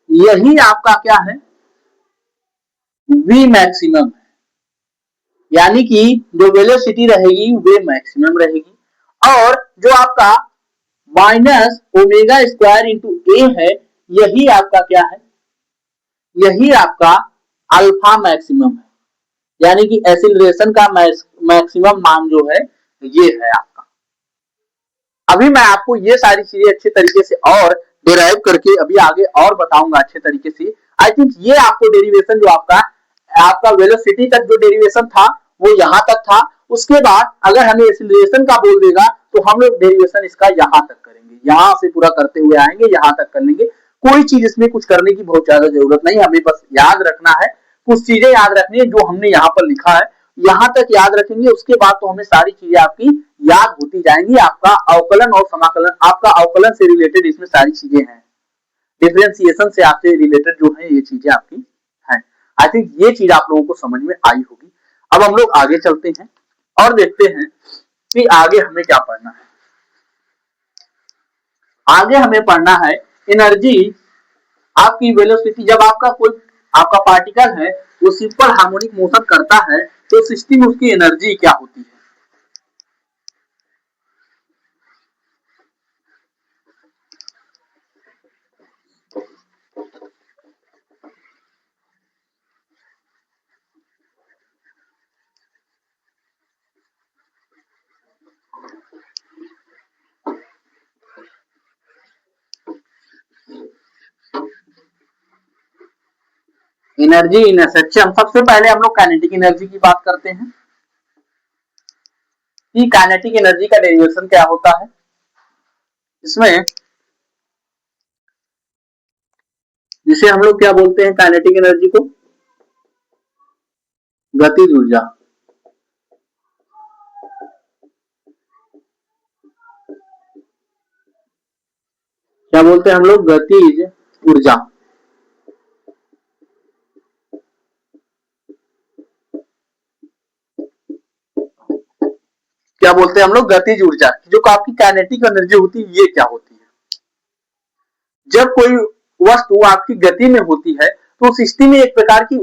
यही आपका क्या है, वी मैक्सिमम है, यानी कि जो वेलोसिटी रहेगी वे मैक्सिमम रहेगी, और जो आपका माइनस ओमेगा स्क्वायर इंटू ए है यही आपका क्या है, यही आपका अल्फा मैक्सिमम है, यानी कि एक्सीलरेशन का मैक्सिमम मान जो है ये है आपका। अभी मैं आपको ये सारी चीजें अच्छे तरीके से और डिराइव करके अभी आगे और बताऊंगा अच्छे तरीके से। आई थिंक ये आपको डेरिवेशन जो आपका वेलोसिटी तक जो डेरिवेशन था वो यहां तक था, उसके बाद अगर हमें एक्सीलरेशन का बोल देगा तो हम लोग डेरिवेशन इसका यहां तक करेंगे, यहां से पूरा करते हुए आएंगे, यहां तक कर लेंगे। कोई चीज इसमें कुछ करने की बहुत ज्यादा जरूरत नहीं, हमें बस याद रखना है, कुछ चीजें याद रखनी है जो हमने यहाँ पर लिखा है, यहां तक याद रखेंगे, उसके बाद तो हमें सारी चीजें आपकी याद होती जाएंगी। आपका अवकलन और समाकलन, आपका अवकलन से रिलेटेड इसमें सारी चीजें हैं, डिफरेंशिएशन से आपसे रिलेटेड जो है ये चीजें आपकी हैं। आई थिंक ये चीज आप लोगों को समझ में आई होगी। अब हम लोग आगे चलते हैं और देखते हैं कि आगे हमें क्या पढ़ना है। आगे हमें पढ़ना है एनर्जी, आपकी वेलोसिटी, जब आपका कोई आपका पार्टिकल है वो सिंपल हार्मोनिक मोशन करता है तो सिस्टम में उसकी एनर्जी क्या होती है। एनर्जी इन सिस्टम, सबसे पहले हम लोग काइनेटिक एनर्जी की बात करते हैं कि काइनेटिक एनर्जी का डेरिवेशन क्या होता है। इसमें जिसे हम लोग क्या बोलते हैं, काइनेटिक एनर्जी को गतिज ऊर्जा। क्या बोलते हैं हम लोग, गतिज ऊर्जा। क्या बोलते हैं हम लोग, गतिज ऊर्जा। जो आपकी काइनेटिक एनर्जी होती है ये क्या होती है, जब कोई वस्तु आपकी गति में होती है तो उस स्थिति में एक प्रकार की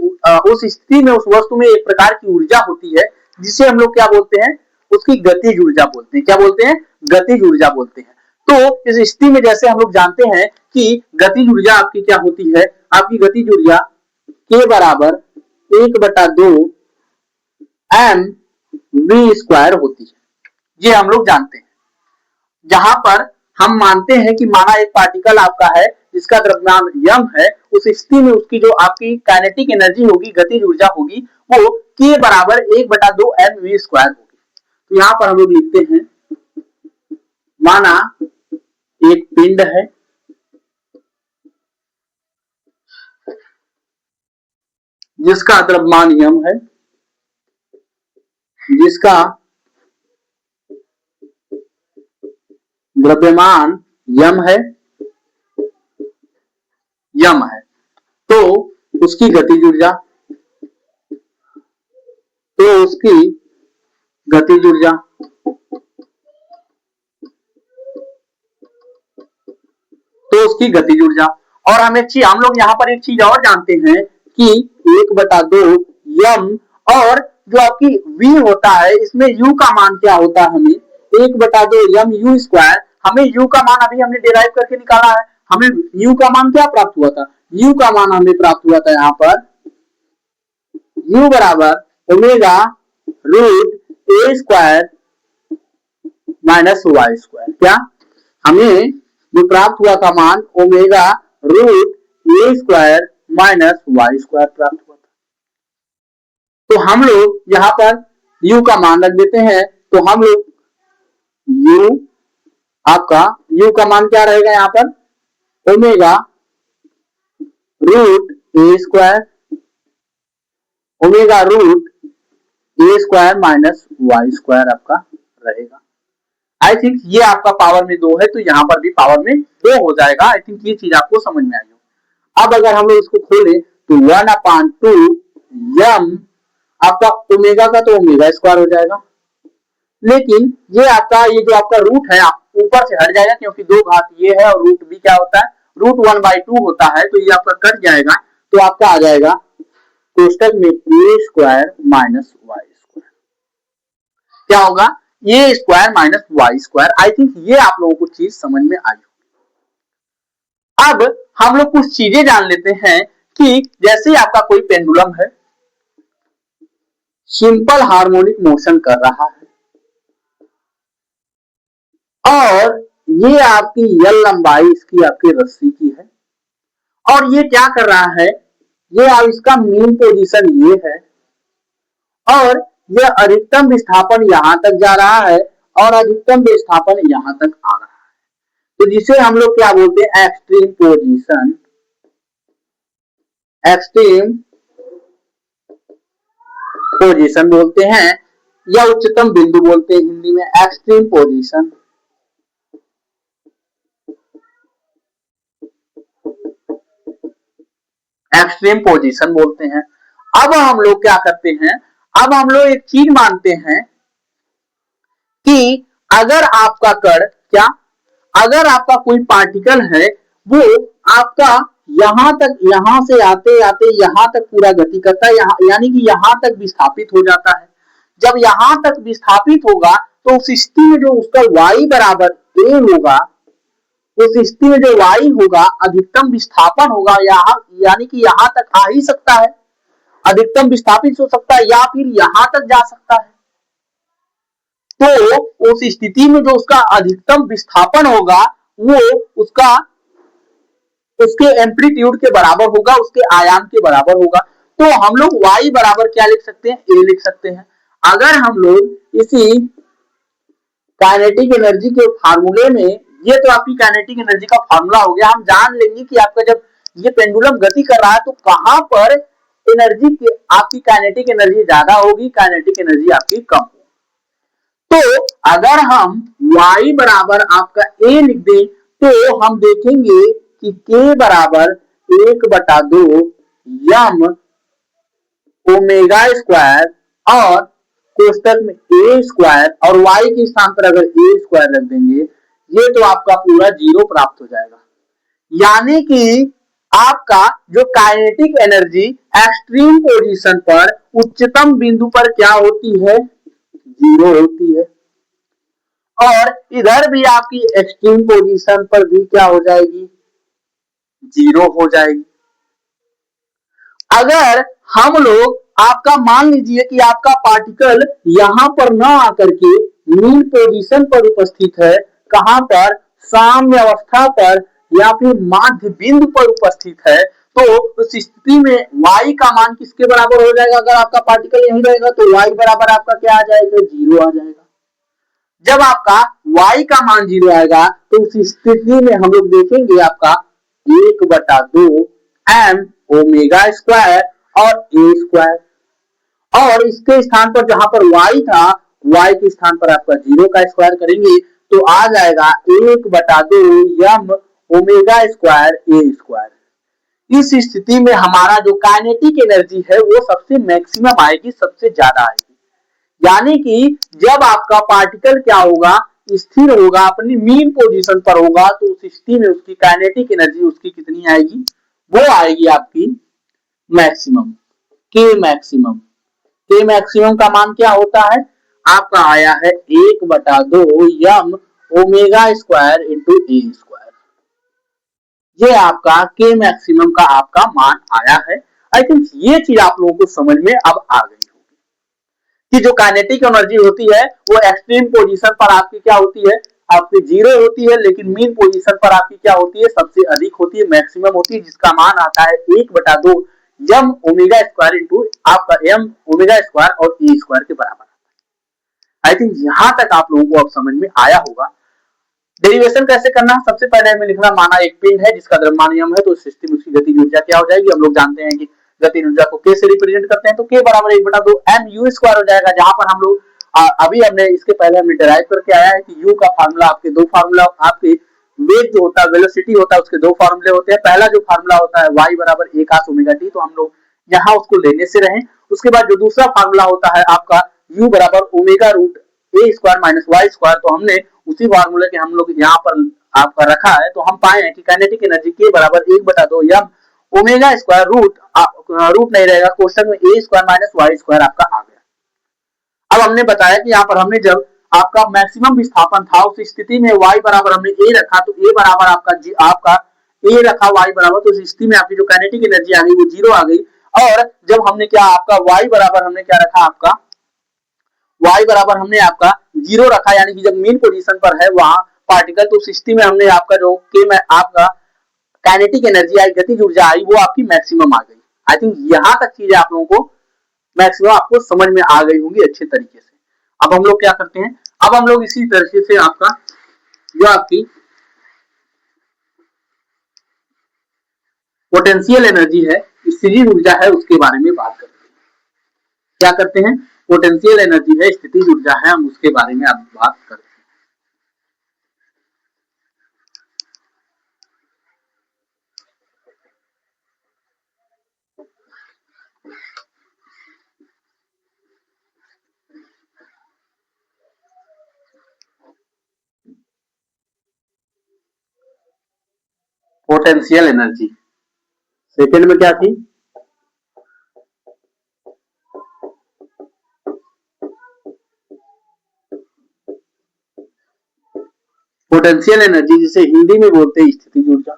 उस स्थिति में उस वस्तु में एक प्रकार की ऊर्जा होती है जिसे हम लोग क्या बोलते हैं, उसकी गतिज ऊर्जा बोलते हैं। क्या बोलते हैं, गतिज ऊर्जा बोलते हैं। तो इस स्थिति में जैसे हम लोग जानते हैं कि गतिज ऊर्जा आपकी क्या होती है, आपकी गतिज ऊर्जा के बराबर 1/2 एम वी स्क्वायर होती है, ये हम लोग जानते हैं। जहां पर हम मानते हैं कि माना एक पार्टिकल आपका है जिसका द्रव्यमान यम है, उस स्थिति में उसकी जो आपकी काइनेटिक एनर्जी होगी, गतिज ऊर्जा होगी, वो के बराबर 1/2 एम वी स्क्वायर होगी। तो यहां पर हम लोग लिखते हैं, माना एक पिंड है जिसका द्रव्यमान m है, जिसका द्रव्यमान m है, तो उसकी गतिज ऊर्जा, और हम लोग यहाँ पर एक चीज और जानते हैं कि 1/2 m, और जो आपकी v होता है इसमें u का मान क्या होता है, हमें 1/2 m u स्क्वायर, हमें u का मान अभी हमने डिराइव करके निकाला है, हमें u का मान क्या प्राप्त हुआ था, u का मान हमें प्राप्त हुआ था यहाँ पर u बराबर omega root a square minus Y square. क्या हमें जो प्राप्त हुआ था मान omega root a square minus Y square प्राप्त हुआ था। तो हम लोग यहाँ पर u का मान रख देते हैं, तो हम लोग u का मान क्या रहेगा यहाँ पर, omega root a square minus Y square आपका रहेगा। आई थिंक ये आपका पावर में 2 है, तो यहाँ पर भी पावर में 2 हो जाएगा। आई थिंक ये चीज आपको समझ में आई हो। अब अगर हम लोग इसको खोले तो 1/2 m आपका ओमेगा का तो ओमेगा स्क्वायर हो जाएगा, लेकिन ये जो आपका रूट है ऊपर से हट जाएगा, क्योंकि 2 घात ये है और रूट भी क्या होता है, रूट 1/2 होता है, तो ये आपका कट जाएगा, तो आपका आ जाएगा कोष्टक में a square minus Y square. क्या होगा, a square minus Y square. I think ये आप लोगों को चीज समझ में आई। अब हम लोग कुछ चीजें जान लेते हैं कि जैसे आपका कोई पेंडुलम है, सिंपल हार्मोनिक मोशन कर रहा है, और ये आपकी L लंबाई इसकी आपकी रस्सी की है, और ये क्या कर रहा है, ये अब इसका मीन पोजीशन ये है, और यह अधिकतम विस्थापन यहां तक जा रहा है और अधिकतम विस्थापन यहां तक आ रहा है, तो जिसे हम लोग क्या बोलते हैं, एक्सट्रीम पोजीशन बोलते हैं, या उच्चतम बिंदु बोलते हैं हिंदी में, एक्सट्रीम पोजीशन बोलते हैं। अब हम लोग क्या करते हैं, अब हम लोग एक चीज मानते हैं कि अगर आपका कण अगर आपका कोई पार्टिकल है, वो आपका यहां से आते आते यहां तक पूरा गति करता है, यानी कि यहां तक विस्थापित हो जाता है। जब यहां तक विस्थापित होगा तो उस स्थिति में जो उसका y बराबर a होगा, उस स्थिति में जो y होगा अधिकतम विस्थापन होगा, यानी कि यहां तक आ ही सकता है, अधिकतम विस्थापित हो सकता है, या फिर यहां तक जा सकता है। तो उस स्थिति में जो उसका अधिकतम विस्थापन होगा वो उसके एम्पलीट्यूड के बराबर होगा, उसके आयाम के बराबर होगा। तो हम लोग y बराबर क्या लिख सकते हैं, a लिख सकते हैं। अगर हम लोग इसी काइनेटिक एनर्जी के फार्मूले में, ये तो आपकी काइनेटिक एनर्जी का फार्मूला हो गया, हम जान लेंगे कि आपका जब ये पेंडुलम गति कर रहा है तो कहां पर एनर्जी की आपकी काइनेटिक एनर्जी ज्यादा होगी, काइनेटिक एनर्जी आपकी कम होगी। तो अगर हम y बराबर आपका a लिख दें तो हम देखेंगे कि k बराबर 1/2 m ओमेगा स्क्वायर और कोष्टक में a स्क्वायर, और y के स्थान पर अगर a स्क्वायर रख देंगे, ये तो आपका पूरा 0 प्राप्त हो जाएगा। यानी कि आपका जो काइनेटिक एनर्जी एक्सट्रीम पोजीशन पर उच्चतम बिंदु पर क्या होती है, 0 होती है, और इधर भी आपकी एक्सट्रीम पोजीशन पर भी क्या हो जाएगी, 0 हो जाएगी। अगर हम लोग आपका मान लीजिए कि आपका पार्टिकल यहां पर न आकर के मीन पोजीशन पर उपस्थित है, कहां पर, साम्य अवस्था पर या फिर माध्य बिंदु पर उपस्थित है, तो उस स्थिति में y का मान किसके बराबर हो जाएगा, अगर आपका पार्टिकल यहीं रहेगा तो y बराबर आपका क्या आ जाएगा, 0 आ जाएगा। जब आपका y का मान 0 आएगा तो उस स्थिति में हम लोग देखेंगे आपका 1/2 m ओमेगा स्क्वायर और a स्क्वायर, और इसके स्थान पर जहां पर y था, y के स्थान पर आपका 0 का स्क्वायर करेंगे तो आ जाएगा 1/2 m omega square a square. इस स्थिति में हमारा जो काइनेटिक एनर्जी है वो सबसे मैक्सिमम आएगी, सबसे ज्यादा आएगी। यानी कि जब आपका पार्टिकल क्या होगा, स्थिर होगा, अपनी मीन पोजीशन पर होगा, तो उस स्थिति में उसकी काइनेटिक एनर्जी उसकी कितनी आएगी, वो आएगी आपकी मैक्सिमम, के मैक्सिमम। के मैक्सिमम का मान क्या होता है, आपका आया है 1/2 m omega square into A square. ये आपका के मैक्सिमम का आपका मान आया है। आई थिंक ये चीज आप लोगों को समझ में अब आ गई होगी कि जो काइनेटिक एनर्जी होती है वो एक्सट्रीम पोजीशन पर आपकी क्या होती है, आपकी 0 होती है, लेकिन मीन पोजीशन पर आपकी क्या होती है, सबसे अधिक होती है, मैक्सिमम होती है, जिसका मान आता है 1/2 m ओमेगा स्क्वायर इंटू आपका m ओमेगा स्क्वायर और e स्क्वायर के बराबर। आई थिंक यहां तक आप लोगों को अब समझ में आया होगा। डेरिवेशन कैसे करना, सबसे पहले हमें लिखना, माना एक पिंड है जिसका द्रव्यमान m है, तो उस स्थिति में उसकी गतिज ऊर्जा क्या हो जाएगी, हम लोग जानते हैं कि गतिज ऊर्जा को k से रिप्रेजेंट करते हैं, तो k बराबर 1/2 mu स्क्वायर हो जाएगा। जहां पर हम लोग अभी हमने इसके पहले हमने डिराइव करके आया है कि u का फार्मूला, आपके दो फार्मूला, आपके वेग जो होता है, वेलोसिटी होता है, उसके दो फार्मूले होते हैं। पहला जो फार्मूला होता है y बराबर 1/2 ओमेगा t, तो हम लोग यहाँ उसको लेने से रहें। उसके बाद जो दूसरा फार्मूला होता है आपका u बराबर omega root A square minus Y square, तो हमने उसी फार्मूले के हम लोग यहाँ पर आपका रखा है, तो हम पाए हैं कि काइनेटिक एनर्जी के बराबर 1/2 m ओमेगा स्क्वायर रूट नहीं रहेगा, कोष्टक में ए स्क्वायर माइनस वाई स्क्वायर आपका आ गया। अब हमने बताया कि यहाँ पर हमने जब आपका मैक्सिमम विस्थापन था उस स्थिति में y बराबर हमने a रखा, तो a बराबर आपका a रखा y बराबर, तो उस स्थिति में आपकी जो काइनेटिक एनर्जी आ गई वो 0 आ गई। और जब हमने क्या आपका y बराबर हमने क्या रखा, आपका y बराबर हमने आपका 0 रखा, यानी कि जब मीन पोजीशन पर है वहां पार्टिकल, तो उस स्थिति में हमने आपका जो के में आपका काइनेटिक एनर्जी आई, गतिज ऊर्जा आई, वो आपकी मैक्सिमम आ गई। आई थिंक यहां तक चीजें आप लोगों को मैक्सिमम आपको समझ में आ गई होंगी अच्छे तरीके से। अब हम लोग क्या करते हैं, अब हम लोग इसी तरीके से आपका जो आपकी पोटेंशियल एनर्जी है, स्थितिज ऊर्जा है, उसके बारे में बात करते हैं। क्या करते हैं, पोटेंशियल एनर्जी है, स्थितिज ऊर्जा है, हम उसके बारे में आप बात करते हैं। पोटेंशियल एनर्जी सेकंड में क्या थी, पोटेंशियल एनर्जी जिसे हिंदी में बोलते हैं स्थितिज ऊर्जा।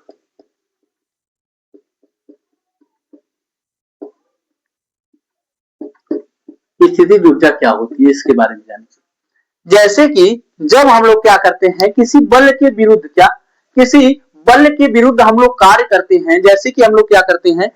स्थितिज ऊर्जा क्या होती है इसके बारे में जानिए। जैसे कि जब हम लोग क्या करते हैं, किसी बल के विरुद्ध किसी बल के विरुद्ध हम लोग कार्य करते हैं, जैसे कि हम लोग क्या करते हैं,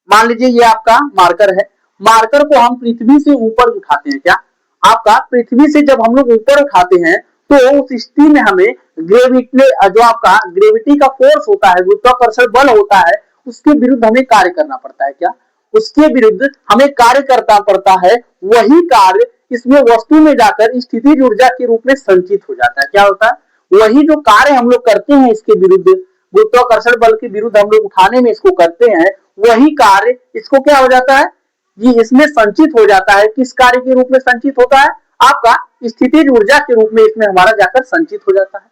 मान लीजिए ये आपका मार्कर है, मार्कर को हम पृथ्वी से ऊपर उठाते हैं, क्या आपका पृथ्वी से जब हम लोग ऊपर उठाते हैं तो उस स्थिति में हमें ग्रेविटी, जो आपका ग्रेविटी का फोर्स होता है, गुरुत्वाकर्षण बल होता है, उसके विरुद्ध हमें कार्य करना पड़ता है। क्या उसके विरुद्ध हमें कार्य करना पड़ता है, वही कार्य इसमें वस्तु में जाकर स्थितिज ऊर्जा के रूप में संचित हो जाता है। क्या होता है, वही जो कार्य हम लोग करते हैं इसके विरुद्ध, गुरुत्वाकर्षण बल के विरुद्ध हम लोग उठाने में इसको करते हैं, वही कार्य इसको क्या हो जाता है, ये इसमें संचित हो जाता है। किस कार्य के रूप में संचित होता है, आपका स्थितिज ऊर्जा के रूप में इसमें हमारा जाकर संचित हो जाता है।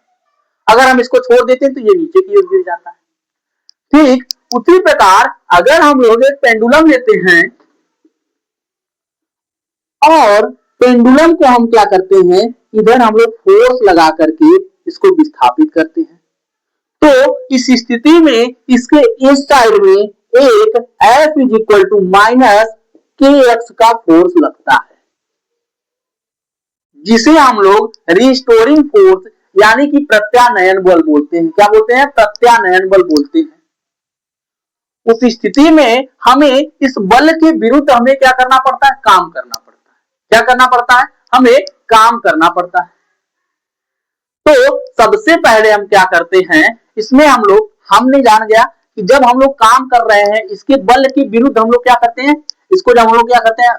अगर हम इसको छोड़ देते हैं तो ये नीचे की ओर गिर जाता है। ठीक उसी प्रकार अगर हम लोग एक पेंडुलम लेते हैं और पेंडुलम को हम क्या करते हैं, इधर हम लोग फोर्स लगा करके इसको विस्थापित करते हैं, तो इस स्थिति में इसके इस साइड में एक F is equal to minus kx का फोर्स लगता है, जिसे हम लोग रिस्टोरिंग फोर्स यानी कि प्रत्यानयन बल बोलते हैं। क्या बोलते हैं, प्रत्यानयन बल बोलते हैं। उस स्थिति में हमें इस बल के विरुद्ध हमें क्या करना पड़ता है, काम करना पड़ता है। क्या करना पड़ता है, हमें काम करना पड़ता है। तो सबसे पहले हम क्या करते हैं, इसमें हमने जान गया कि जब हम लोग काम कर रहे हैं इसके बल के विरुद्ध हम लोग क्या करते हैं, इसको जब हम लोग क्या करते हैं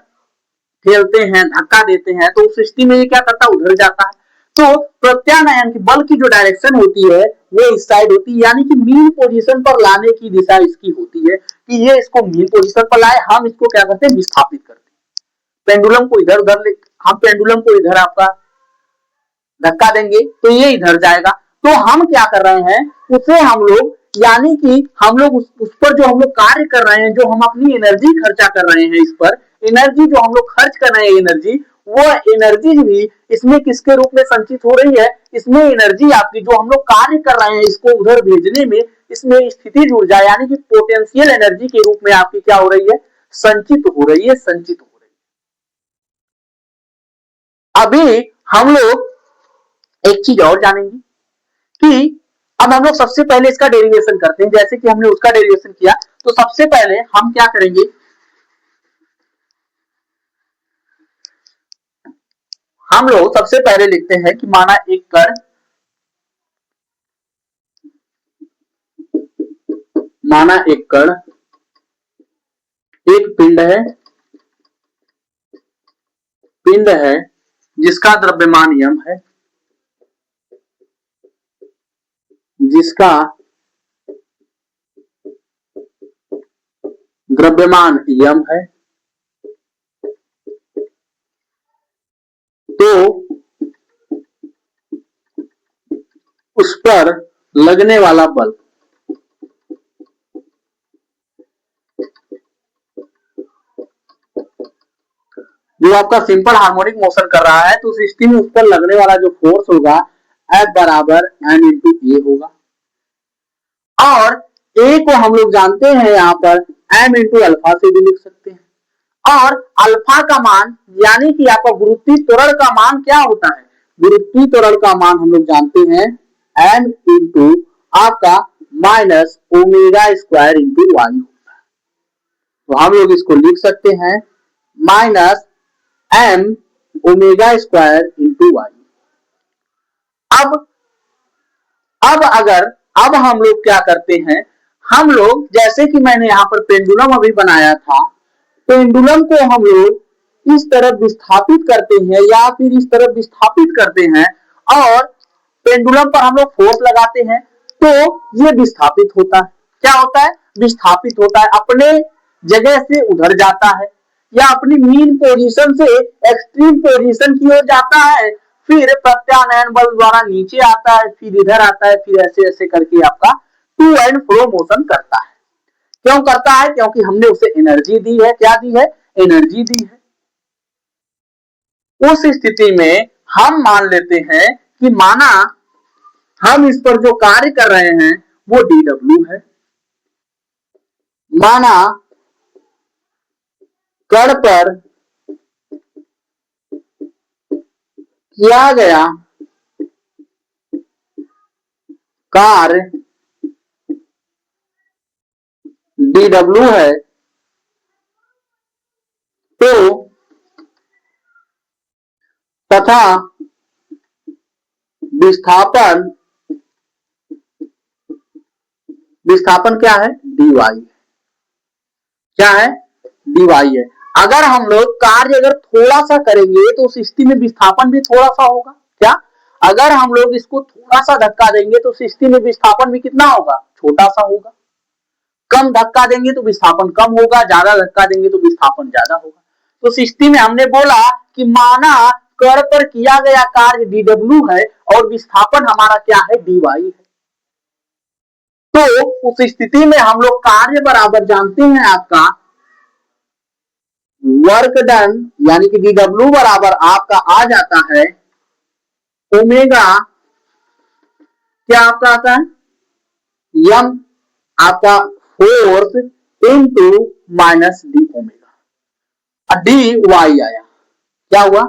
ठेलते हैं, धक्का देते हैं, तो उस स्थिति में ये क्या करता है, उधर जाता है। तो प्रत्यानयन की बल की जो डायरेक्शन होती है वो इस साइड होती है, यानी कि मीन पोजीशन पर लाने की दिशा इसकी होती है कि ये इसको मीन पोजीशन पर लाए, हम इसको क्या करते हैं, विस्थापित करते हैं। पेंडुलम को इधर उधर हम पेंडुलम को इधर आपका धक्का देंगे तो ये इधर जाएगा। तो हम क्या कर रहे हैं, उसे हम लोग यानी कि हम लोग उस पर जो हम लोग कार्य कर रहे हैं, जो हम अपनी एनर्जी खर्चा कर रहे हैं, इस पर एनर्जी जो हम लोग खर्च कर रहे हैं एनर्जी, वो एनर्जी भी इसमें किसके रूप में संचित हो रही है, इसमें एनर्जी आपकी जो हम लोग कार्य कर रहे हैं इसको उधर भेजने में, इसमें स्थिति ऊर्जा यानी कि पोटेंशियल एनर्जी के रूप में आपकी क्या हो रही है, संचित हो रही है, संचित हो रही है। अभी हम लोग एक चीज और जानेंगे कि अब हम लोग सबसे पहले इसका डेरिवेशन करते हैं, जैसे कि हमने उसका डेरिवेशन किया, तो सबसे पहले हम क्या करेंगे, हम लोग सबसे पहले लिखते हैं कि माना एक कण, माना एक कण एक पिंड है जिसका द्रव्यमान m है, जिसका द्रव्यमान m है। तो उस पर लगने वाला बल जो आपका सिंपल हार्मोनिक मोशन कर रहा है, तो उस स्थिति में उस पर लगने वाला जो फोर्स होगा F बराबर m इंटू ए होगा। और ए को हम लोग जानते हैं यहाँ पर m इंटू अल्फा से भी लिख सकते हैं। और अल्फा का मान यानी कि आपका गुरुत्वीय त्वरण का मान क्या होता है, गुरुत्वीय त्वरण का मान हम लोग जानते हैं m इंटू आपका minus omega square into Y होता है। तो हम लोग इसको लिख सकते हैं minus m omega square into Y. अब हम लोग क्या करते हैं, हम लोग जैसे कि मैंने यहाँ पर पेंडुलम अभी बनाया था, पेंडुलम को हम लोग इस तरफ विस्थापित करते हैं या फिर इस तरफ विस्थापित करते हैं और पेंडुलम पर हम लोग फोर्स लगाते हैं, तो ये विस्थापित होता है। क्या होता है, विस्थापित होता है, अपने जगह से उधर जाता है या अपनी मीन पोजीशन से एक्सट्रीम पोजीशन की ओर जाता है, फिर प्रत्यानयन बल द्वारा नीचे आता है, फिर इधर आता है, फिर ऐसे ऐसे करके आपका टू एंड फ्रो मोशन करता है। क्यों करता है, क्योंकि हमने उसे एनर्जी दी है। क्या दी है, एनर्जी दी है। उस स्थिति में हम मान लेते हैं कि माना हम इस पर जो कार्य कर रहे हैं वो dw है, माना कण पर किया गया कार्य dw है, तो तथा विस्थापन क्या है, dy। क्या है, dy है। अगर हम लोग कार्य अगर थोड़ा सा करेंगे तो उस स्थिति में विस्थापन भी थोड़ा सा होगा। क्या, अगर हम लोग इसको थोड़ा सा धक्का देंगे तो उस स्थिति में विस्थापन भी कितना होगा, छोटा सा होगा। कम धक्का देंगे तो विस्थापन कम होगा, ज्यादा धक्का देंगे तो विस्थापन ज्यादा होगा। तो इस स्थिति में हमने बोला कि माना कण पर किया गया कार्य dw है और विस्थापन हमारा क्या है, dy है। तो उस स्थिति में हम लोग कार्य बराबर जानते हैं आपका वर्क डन, यानी कि dw बराबर आपका आ जाता है ओमेगा, क्या आपका आता है, यम आपका force into minus D omega, D Y आया। क्या हुआ,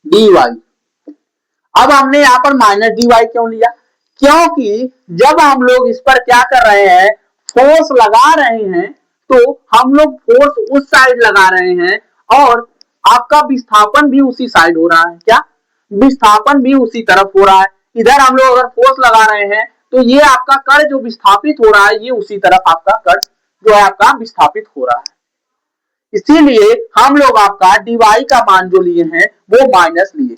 डी वाई। अब हमने यहां पर माइनस डी वाई क्यों लिया, क्योंकि जब हम लोग इस पर क्या कर रहे हैं, फोर्स लगा रहे हैं, तो हम लोग फोर्स उस साइड लगा रहे हैं और आपका विस्थापन भी उसी साइड हो रहा है। क्या, विस्थापन भी उसी तरफ हो रहा है, इधर हम लोग अगर फोर्स लगा रहे हैं तो ये आपका कण जो विस्थापित हो रहा है ये उसी तरफ आपका कण जो है आपका विस्थापित हो रहा है। इसीलिए हम लोग आपका dy का मान जो लिए हैं वो माइनस लिए।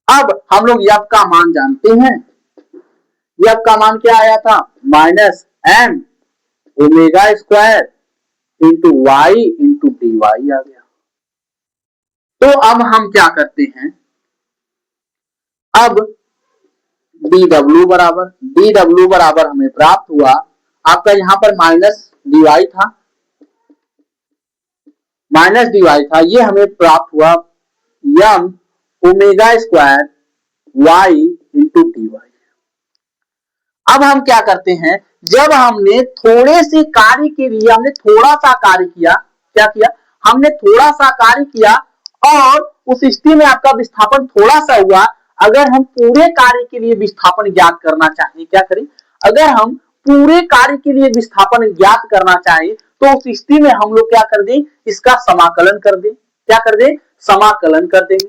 अब हम लोग f का मान जानते हैं, f का मान क्या आया था, minus m omega square into Y into D Y आ गया। तो अब हम क्या करते हैं, अब dw बराबर हमें प्राप्त हुआ आपका यहां पर माइनस dy था, ये हमें प्राप्त हुआ m omega square y into D Y. अब हम क्या करते हैं, जब हमने थोड़े से कार्य के लिए हमने थोड़ा सा कार्य किया, क्या किया, हमने थोड़ा सा कार्य किया और उस स्थिति में आपका विस्थापन थोड़ा सा हुआ। अगर हम पूरे कार्य के लिए विस्थापन ज्ञात करना चाहें, क्या करें, अगर हम पूरे कार्य के लिए विस्थापन ज्ञात करना चाहें तो उस स्थिति में हम लोग क्या कर दें, इसका समाकलन कर दें, क्या कर दें, समाकलन कर देंगे।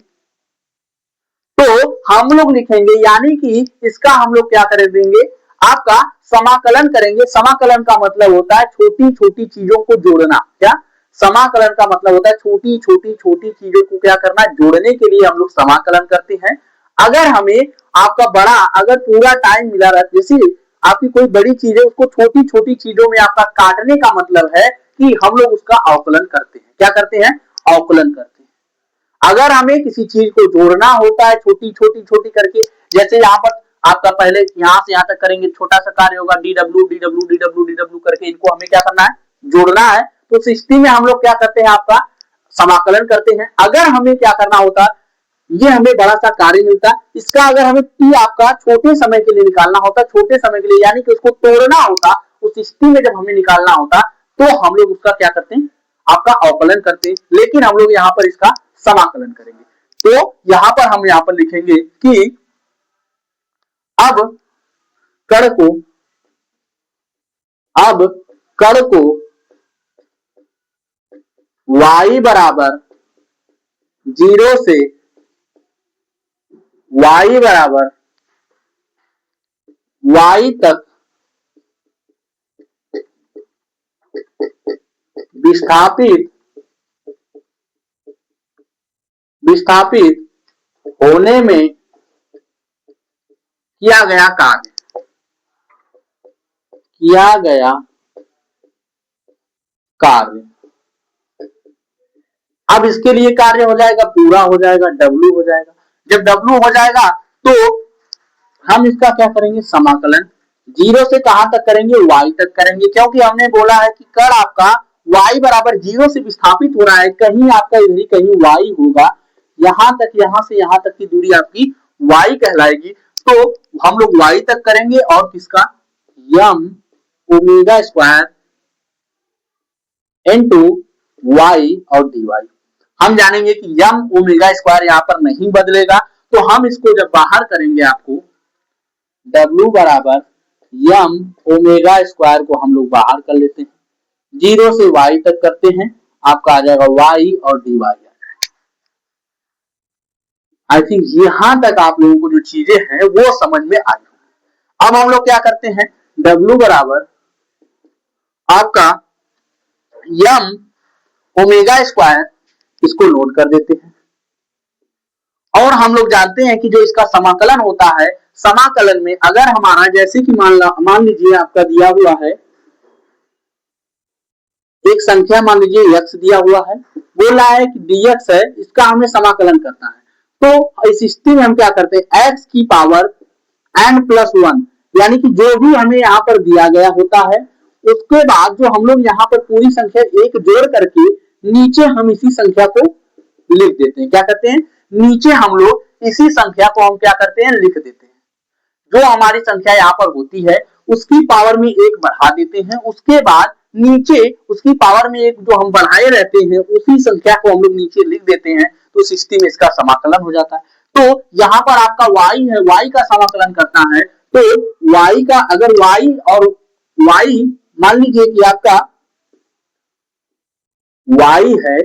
तो हम लोग लिखेंगे यानी कि इसका हम लोग क्या कर देंगे, आपका समाकलन करेंगे। समाकलन का मतलब होता है छोटी छोटी चीजों को जोड़ना, क्या, समाकलन का मतलब होता है छोटी छोटी चीजों को क्या करना, जोड़ने के लिए हम लोग समाकलन करते हैं। अगर हमें आपका बड़ा, अगर पूरा टाइम मिला रहा, जैसे आपकी कोई बड़ी चीज है उसको छोटी छोटी चीजों में आपका काटने का मतलब है कि हम लोग उसका अवकलन करते हैं, क्या करते हैं, अवकलन करते हैं। अगर हमें किसी चीज को जोड़ना होता है छोटी करके, जैसे यहाँ पर आपका पहले यहां से यहां तक करेंगे छोटा सा कार्य होगा dw करके, इनको हमें क्या करना है, जोड़ना है। तो उस स्थिति में हम लोग क्या करते हैं, आपका समाकलन करते हैं। अगर हमें क्या करना होता, ये हमें बड़ा सा कार्य मिलता, इसका अगर हमें t आपका छोटे समय के लिए निकालना होता, छोटे समय के लिए यानी कि उसको तोड़ना होता, उस स्थिति में जब हमें निकालना होता तो हम लोग उसका क्या करते हैं, आपका अवकलन करते हैं। लेकिन हम लोग यहाँ पर इसका समाकलन करेंगे। तो यहां पर हम यहां पर लिखेंगे कि अब कण को y बराबर 0 से y बराबर y तक विस्थापित होने में किया गया कार्य। अब इसके लिए कार्य हो जाएगा, पूरा हो जाएगा, W हो जाएगा। जब W हो जाएगा तो हम इसका क्या करेंगे, समाकलन 0 से कहां तक करेंगे, y तक करेंगे, क्योंकि हमने बोला है कि कण आपका y बराबर 0 से विस्थापित हो रहा है, कहीं आपका इधर कहीं y होगा, यहां से यहां तक की दूरी आपकी y कहलाएगी। तो हम लोग y तक करेंगे और किसका, m omega square into y और dy। हम जानेंगे कि m ओमेगा स्क्वायर यहां पर नहीं बदलेगा, तो हम इसको जब बाहर करेंगे आपको W बराबर m ओमेगा स्क्वायर को हम लोग बाहर कर लेते हैं, 0 से y तक करते हैं, आपका आ जाएगा y और dy। आई थिंक यहां तक आप लोगों को जो चीजें हैं वो समझ में आई। अब हम लोग क्या करते हैं, W बराबर आपका m ओमेगा स्क्वायर, इसको नोट कर देते हैं। और हम लोग जानते हैं कि जो इसका समाकलन होता है, समाकलन में अगर हमारा जैसे कि मान लीजिए आपका दिया हुआ है एक संख्या, मान लीजिए x दिया हुआ है, बोला है कि dx है, इसका हमें समाकलन करना है। तो इस स्थिति में हम क्या करते हैं, x की पावर n+1 यानी कि जो भी हमें यहाँ पर दिया गया होता है उसके बाद जो हम लोग यहाँ पर पूरी संख्या एक जोड़ करके नीचे हम इसी संख्या को लिख देते हैं, क्या करते हैं, नीचे हम लोग इसी संख्या को हम क्या करते हैं, लिख देते हैं। जो हमारी संख्या यहाँ पर होती है उसकी पावर में एक बढ़ा देते हैं, उसके बाद नीचे उसकी पावर में एक जो हम बढ़ाए रहते हैं उसी संख्या को हम लोग नीचे लिख देते हैं। तो इस स्थिति में इसका समाकलन हो जाता है। तो यहाँ पर आपका y है, y का समाकलन करना है तो y का, अगर y और y मान लीजिए कि आपका y है,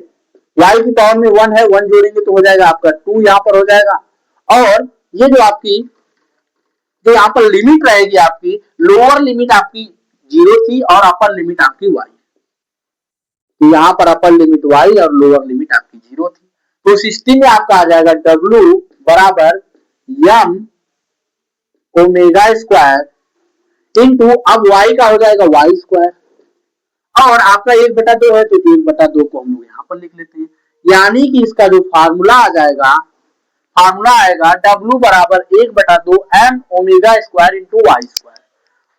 y की पावर में 1 है, 1 जोड़ेंगे तो हो जाएगा आपका 2 यहाँ पर हो जाएगा। और ये जो आपकी जो यहाँ पर लिमिट रहेगी आपकी, लोअर लिमिट आपकी 0 थी और अपर लिमिट आपकी y। तो यहाँ पर अपर लिमिट y और लोअर लिमिट आपकी 0 थी। तो सिस्टम में आपका आ जाएगा W बराबर m ओमेगा स्क्वायर इंटू, अब y का हो जाएगा y स्क्वायर, और आपका 1/2 है तो 1/2 को हम लोग यहाँ पर लिख लेते हैं। यानी कि इसका जो फार्मूला आ जाएगा, फार्मूला आएगा W बराबर 1/2 m omega square into Y square.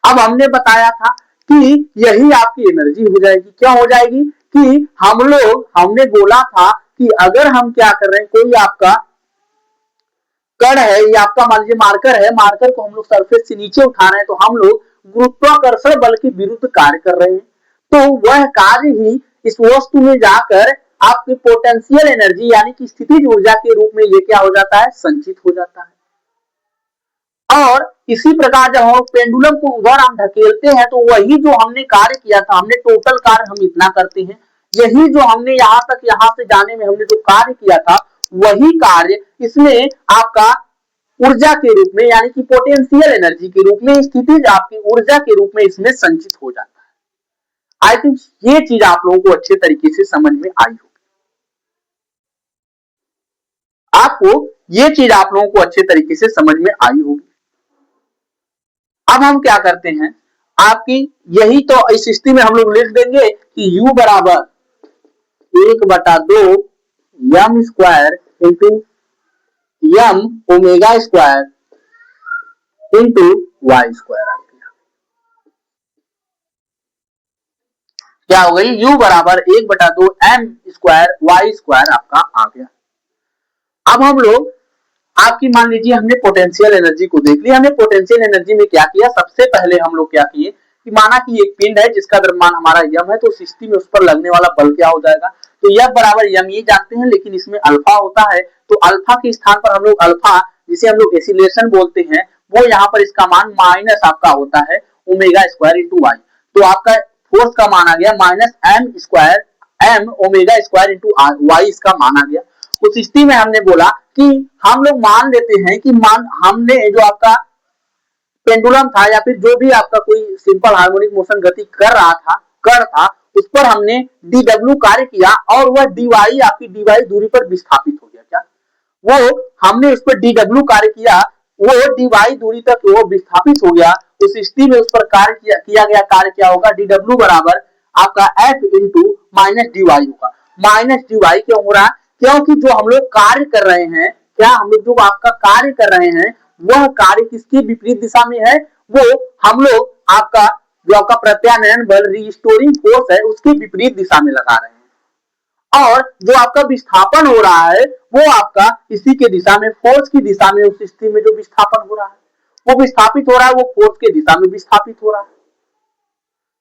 अब हमने बताया था कि यही आपकी एनर्जी हो जाएगी। क्या हो जाएगी कि हमने बोला था कि अगर हम क्या कर रहे हैं, कोई आपका कण है या आपका मान लीजिए मार्कर है, मार्कर को हम लोग सरफेस से नीचे उठा रहे हैं, तो हम लोग गुरुत्वाकर्षण बल के विरुद्ध कार्य कर रहे हैं। तो वह कार्य ही इस वस्तु में जाकर आपकी पोटेंशियल एनर्जी यानी कि स्थितिज ऊर्जा के रूप में ये क्या हो जाता है, संचित हो जाता है। और इसी प्रकार जब हम पेंडुलम को उधर हम ढकेलते हैं तो वही जो हमने कार्य किया था, हमने टोटल कार्य हम इतना करते हैं, यही जो हमने यहाँ से जाने में हमने जो कार्य किया था, वही कार्य इसमें आपका ऊर्जा के रूप में यानी कि पोटेंशियल एनर्जी के रूप में, स्थितिज आपकी ऊर्जा के रूप में इसमें संचित हो जाता है। आई थिंक ये चीज आप लोगों को अच्छे तरीके से समझ में आई होगी। ये चीज आप लोगों को अच्छे तरीके से समझ में आई होगी। अब हम क्या करते हैं, आपकी यही तो इस स्थिति में हम लोग लिख देंगे कि U बराबर 1/2 m square into m omega square into Y square. क्या हो गई, U बराबर 1/2 m स्क्वायर वाई स्क्वायर आपका आ गया। अब हम लोग आपकी मान लीजिए हमने पोटेंशियल एनर्जी को देख लिया। हमने पोटेंशियल एनर्जी में क्या किया, सबसे पहले हम लोग क्या किए कि माना कि एक पिंड है जिसका द्रव्यमान हमारा m है, तो सिस्टम में उस पर लगने वाला बल क्या हो जाएगा, तो F बराबर m ये जानते हैं, लेकिन इसमें अल्फा होता है, तो अल्फा के स्थान पर हम लोग अल्फा जिसे हम लोग एसिलेशन बोलते हैं, वो यहाँ पर इसका मान माइनस आपका होता है ओमेगा स्क्वायर इंटू वाई। तो आपका फोर्स का मान आ गया minus m omega square into Y, इसका मान आ गया। उस स्थिति में हमने बोला कि हम लोग मान लेते हैं कि हमने जो आपका पेंडुलम था या फिर जो भी आपका कोई सिंपल हार्मोनिक मोशन गति कर रहा था, कण था, उस पर हमने dw कार्य किया और वह dy आपकी dy दूरी पर विस्थापित हो गया। क्या वो हमने उस पर dw कार्य किया, वो dy दूरी तक वो विस्थापित हो गया। उस स्थिति में उस पर कार्य किया गया कार्य क्या होगा, dw बराबर आपका f इंटू माइनस dy होगा। माइनस dy क्यों हो रहा है, क्योंकि जो हम लोग कार्य कर रहे हैं, क्या हम लोग जो आपका कार्य कर रहे हैं वह कार्य किसकी विपरीत दिशा में है, वो हम लोग आपका जो आपका प्रत्यानयन बल रिस्टोरिंग फोर्स है उसके विपरीत दिशा में लगा रहे हैं। और जो आपका विस्थापन हो रहा है वो आपका इसी के दिशा में, फोर्स की दिशा में, उस स्थिति में जो विस्थापन हो रहा है वो विस्थापित हो रहा है, वो फोर्स के दिशा में विस्थापित हो रहा है।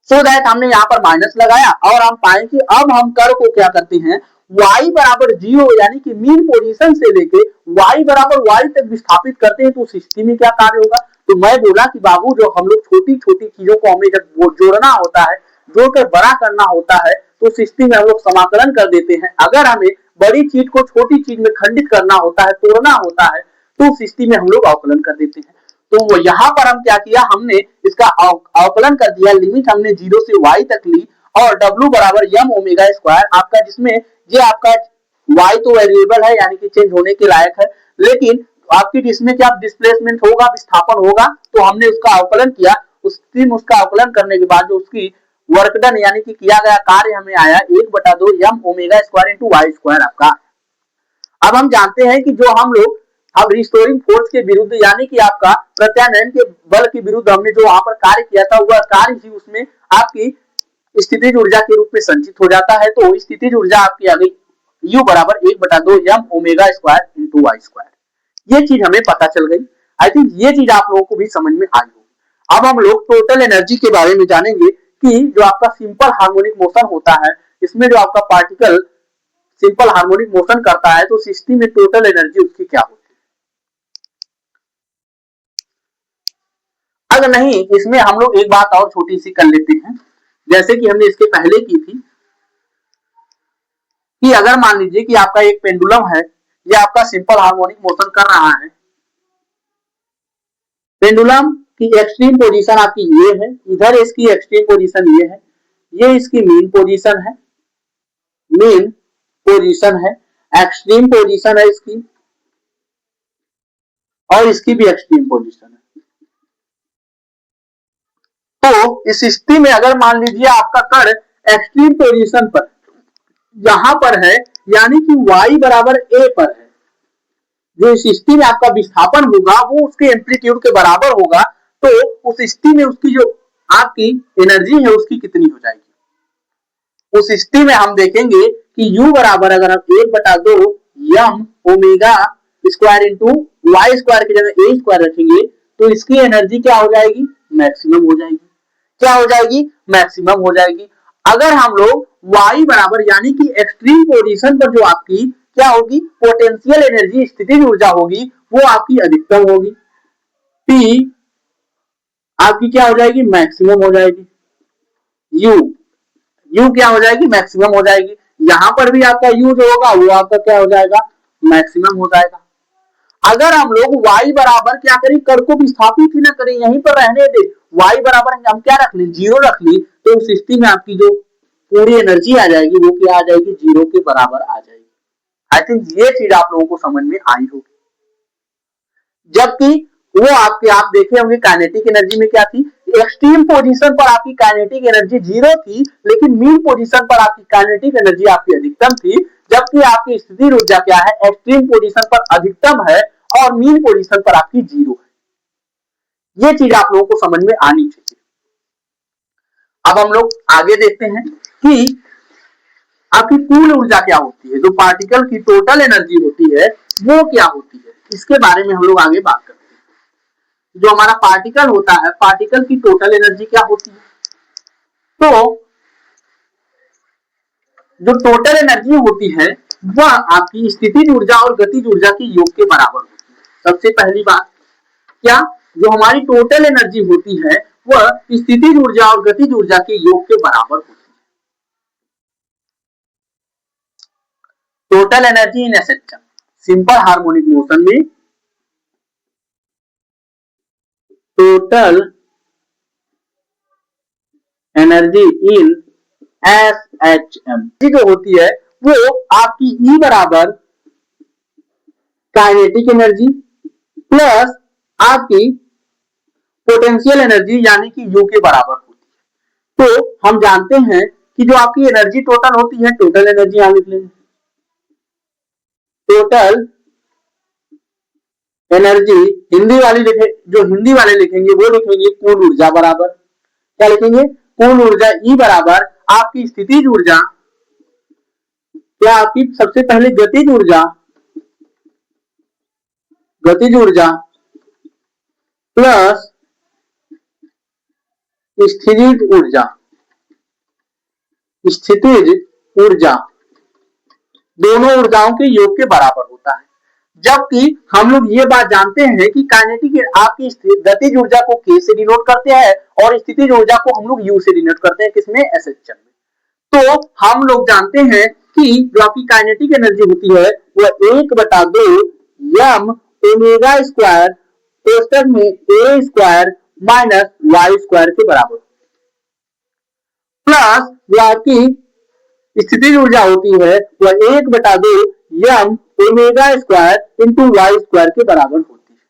सो दैट हमने यहाँ पर माइनस लगाया और हम पाए कि अब हम कर को क्या करते हैं, y बराबर 0 यानी कि मीन पोजीशन से लेके y बराबर y तक विस्थापित करते हैं, तो उस स्थिति में क्या कार्य होगा। तो मैं बोला कि बाबू जो हम लोग छोटी छोटी चीजों को हमें जब जोड़ना होता है, जोड़कर बड़ा करना होता है, तो उस स्थिति में हम लोग समाकलन कर देते हैं। अगर हमें बड़ी चीज को छोटी चीज में खंडित करना होता है, तोड़ना होता है, तो उस स्थिति में हम लोग अवकलन कर देते हैं। तो वो यहाँ पर हम क्या किया, हमने इसका अवकलन कर दिया, लिमिट हमने 0 से y तक ली और W बराबर m ओमेगा स्क्वायर आपका, जिसमें ये आपका y तो वेरिएबल है यानी कि चेंज होने के लायक है, लेकिन आपकी इसमें क्या डिस्प्लेसमेंट होगा, विस्थापन होगा, तो हमने उसका अवकलन किया। उसका अवकलन करने के बाद जो उसकी वर्क डन यानी कि किया गया कार्य हमें आया 1/2 m omega square into Y square आपका। अब हम जानते हैं कि जो हम लोग अब रिस्टोरिंग फोर्स के विरुद्ध यानी कि आपका प्रत्यानयन के बल के विरुद्ध हमने जो वहां पर कार्य किया था, वह कार्य ही उसमें आपकी स्थितिज ऊर्जा के रूप में संचित हो जाता है। तो स्थितिज ऊर्जा आपकी आ गई U बराबर 1/2 m omega square into Y square. ये चीज हमें पता चल गई। आई थिंक ये चीज आप लोगों को भी समझ में आई होगी। अब हम लोग टोटल एनर्जी के बारे में जानेंगे कि जो आपका सिंपल हार्मोनिक मोशन होता है, इसमें जो आपका पार्टिकल सिंपल हार्मोनिक मोशन करता है, तो सिस्टम में टोटल एनर्जी उसकी क्या होती है। अगर नहीं, इसमें हम लोग एक बात और छोटी सी कर लेते हैं, जैसे कि हमने इसके पहले की थी कि अगर मान लीजिए कि आपका एक पेंडुलम है, ये आपका सिंपल हार्मोनिक मोशन कर रहा है, पेंडुलम की एक्सट्रीम पोजीशन आपकी ये है, इधर इसकी एक्सट्रीम पोजीशन ये है, ये इसकी मीन पोजीशन है, मीन पोजीशन है, एक्सट्रीम पोजीशन है इसकी, और इसकी भी एक्सट्रीम पोजीशन है। तो इस स्थिति में अगर मान लीजिए आपका कण एक्सट्रीम पोजीशन पर यहां पर है, यानी कि y बराबर a पर है, जो इस स्थिति में आपका विस्थापन होगा वो उसके एम्पलीट्यूड के बराबर होगा, तो उस स्थिति में उसकी जो आपकी एनर्जी है उसकी कितनी हो जाएगी। उस स्थिति में हम देखेंगे कि u बराबर अगर हम 1/2 M omega square into Y square की जगह a स्क्वायर रखेंगे तो इसकी एनर्जी क्या हो जाएगी, मैक्सिमम हो जाएगी। क्या हो जाएगी, मैक्सिमम हो जाएगी। अगर हम लोग y बराबर यानी कि एक्सट्रीम पोजीशन पर जो आपकी क्या होगी, पोटेंशियल एनर्जी स्थितिज ऊर्जा होगी वो आपकी अधिकतम होगी, P आपकी क्या हो जाएगी, मैक्सिमम हो जाएगी। U क्या हो जाएगी, मैक्सिमम हो जाएगी। यहां पर भी आपका U जो होगा वो आपका क्या हो जाएगा, मैक्सिमम हो जाएगा। अगर हम लोग y बराबर क्या करें, कण को विस्थापित ही ना करें, यहीं पर रहने दे, y बराबर हम क्या रख लें, 0 रख ली, तो उस स्थिति में आपकी जो पूरी एनर्जी आ जाएगी वो क्या आ जाएगी, 0 के बराबर आ जाएगी। आई थिंक ये चीज आप लोगों को समझ में आई होगी। जबकि वो आपके आप देखे होंगे काइनेटिक एनर्जी में क्या थी, एक्सट्रीम पोजीशन पर आपकी काइनेटिक एनर्जी 0 थी, लेकिन मीन पोजीशन पर आपकी काइनेटिक एनर्जी आपकी अधिकतम थी। जबकि आपकी स्थितिज ऊर्जा क्या है, एक्सट्रीम पोजीशन पर अधिकतम है और मीन पोजीशन पर आपकी 0 है। ये चीज आप लोगों को समझ में आनी चाहिए। अब हम लोग आगे देखते हैं कि आपकी कुल ऊर्जा क्या होती है, जो पार्टिकल की टोटल एनर्जी होती है वो क्या होती है, इसके बारे में हम लोग आगे बात करते हैं। जो हमारा पार्टिकल होता है, पार्टिकल की टोटल एनर्जी क्या होती है, तो जो टोटल एनर्जी होती है वह आपकी स्थितिज ऊर्जा और गतिज ऊर्जा के योग के बराबर होती है। सबसे पहली बात क्या, जो हमारी टोटल एनर्जी होती है वह स्थितिज ऊर्जा और गतिज ऊर्जा के योग के बराबर होती है। Total energy in A system, simple harmonic motion में टोटल एनर्जी इन SHM जो होती है वो आपकी E बराबर काइनेटिक एनर्जी प्लस आपकी पोटेंशियल एनर्जी यानी कि U के बराबर होती है। तो हम जानते हैं कि जो आपकी एनर्जी टोटल होती है, टोटल एनर्जी यहां लिख लेंगे, टोटल एनर्जी हिंदी वाली लिखे, जो हिंदी वाले लिखेंगे वो लिखेंगे कुल ऊर्जा बराबर, क्या लिखेंगे, कुल ऊर्जा E बराबर आपकी स्थितिज ऊर्जा, क्या आपकी सबसे पहले गतिज ऊर्जा, गतिज ऊर्जा प्लस स्थितिज ऊर्जा, स्थितिज ऊर्जा दोनों ऊर्जाओं के योग के बराबर होता है। जबकि हम लोग ये बात जानते हैं कि काइनेटिक आपकी गतिज ऊर्जा को K से डिनोट करते हैं और स्थितिज ऊर्जा को हम लोग U से डिनोट करते हैं, किसमें, SHM में। तो हम लोग जानते हैं कि जो आपकी काइनेटिक एनर्जी होती है वह 1/2 यम ओमेगा स्क्वायर कोष्टक में A square minus Y square के बराबर, प्लस जो आपकी स्थितिज ऊर्जा होती है वह 1/2 M omega square into Y square के बराबर होती है।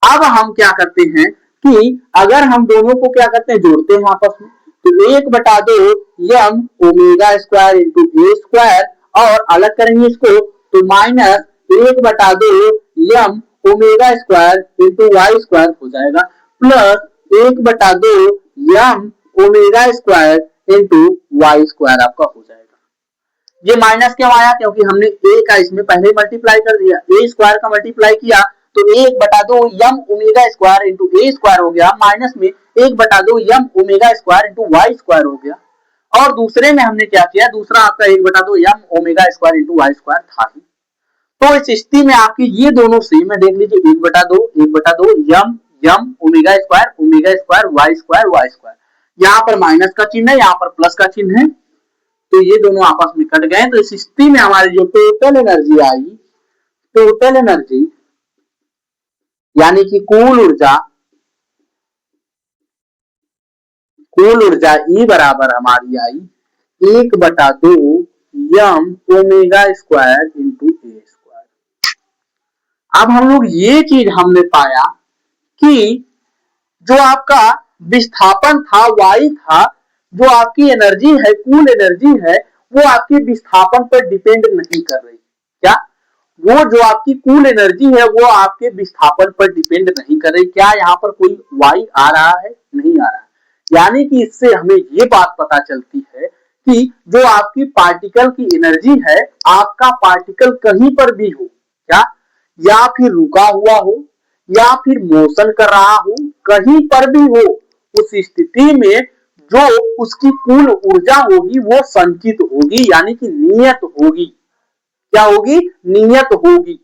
अब हम क्या करते हैं कि अगर हम दोनों को क्या करते हैं, जोड़ते हैं आपस में, तो 1/2 M omega square into A square, और अलग करेंगे इसको तो minus 1/2 M omega square into Y square हो जाएगा, plus 1/2 M omega square into Y square आपका हो जाएगा। ये माइनस क्यों आया, क्योंकि हमने a का इसमें पहले मल्टीप्लाई कर दिया, a स्क्वायर का मल्टीप्लाई किया तो 1/2 M omega square into A square हो गया, माइनस में 1/2 M omega square into Y square हो गया। और दूसरे में हमने क्या किया, दूसरा आपका 1/2 M omega square into Y square था ही। तो इस स्थिति में आपकी ये दोनों सेम है, देख लीजिए 1/2 M omega square Y square, यहाँ पर माइनस का चिन्ह है, यहाँ पर प्लस का चिन्ह है, तो ये दोनों आपस में कट गए। तो इस स्थिति में हमारी जो टोटल एनर्जी आई, टोटल एनर्जी यानी कि कुल ऊर्जा E बराबर हमारी आई 1/2 M omega square into A square. अब हम लोग ये चीज हमने पाया कि जो आपका विस्थापन था वाई था, जो आपकी एनर्जी है, कूल एनर्जी है, वो आपके विस्थापन पर डिपेंड नहीं कर रही। क्या वो जो आपकी कूल एनर्जी है वो आपके विस्थापन पर डिपेंड नहीं कर रही। क्या यहाँ पर कोई वाई आ रहा है? नहीं आ रहा है। यानी कि इससे हमें ये बात पता चलती है कि जो आपकी पार्टिकल की एनर्जी है, आपका पार्टिकल कहीं पर भी हो, क्या या फिर रुका हुआ हो या फिर मोशन कर रहा हो, कहीं पर भी हो, उस स्थिति में जो उसकी कुल ऊर्जा होगी वो संचित होगी, यानी कि नियत होगी। क्या होगी? नियत होगी।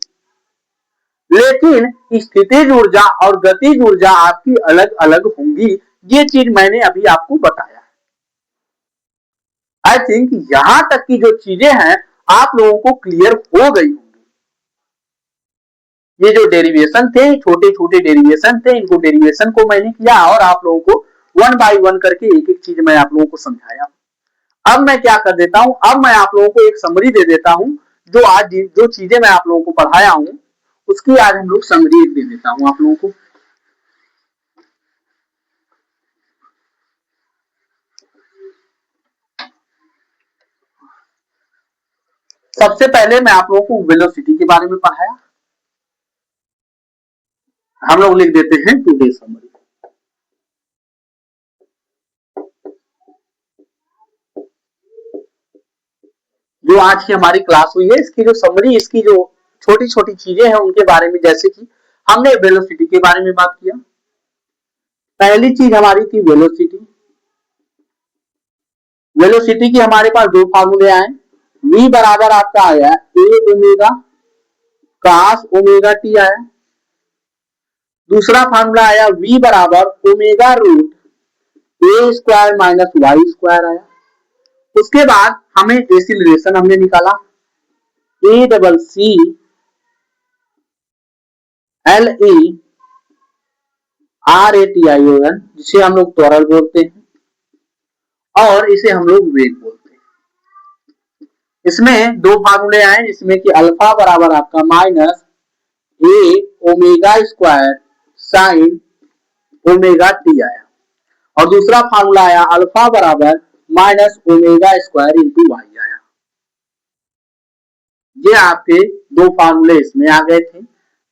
लेकिन स्थितिज ऊर्जा और गतिज ऊर्जा आपकी अलग अलग होंगी। ये चीज मैंने अभी आपको बताया। आई थिंक यहां तक की जो चीजें हैं आप लोगों को क्लियर हो गई होंगी। ये जो डेरिवेशन थे, छोटे छोटे डेरिवेशन थे, इनको डेरिवेशन को मैंने किया और आप लोगों को वन बाय वन करके एक एक चीज मैं आप लोगों को समझाया। अब मैं क्या कर देता हूं, अब मैं आप लोगों को एक समरी दे देता हूं। जो आज जो चीजें मैं आप लोगों को पढ़ाया हूं उसकी आज हम लोग समरी दे देता हूं आप लोगों को। सबसे पहले मैं आप लोगों को वेलोसिटी के बारे में पढ़ाया। हम लोग लिख देते हैं टुडे समरी। जो आज की हमारी क्लास हुई है इसकी जो समरी, इसकी जो छोटी छोटी चीजें हैं उनके बारे में, जैसे कि हमने वेलोसिटी के बारे में बात किया। पहली चीज हमारी थी वेलोसिटी। वेलोसिटी की हमारे पास दो फार्मूले आए। v बराबर आपका आया A omega cos omega T आया। दूसरा फार्मूला आया v बराबर omega root A square minus Y square आया। उसके बाद हमें एक्सीलरेशन हमने निकाला A double C L E R A T I O N, जिसे हम लोग त्वरण बोलते हैं और इसे हम लोग वेग बोलते हैं। इसमें दो फार्मूले आए जिसमें कि अल्फा बराबर आपका minus A omega square sine omega T आया और दूसरा फार्मूला आया अल्फा बराबर minus omega square into Y आया। ये आपके दो फार्मूले इसमें आ गए थे,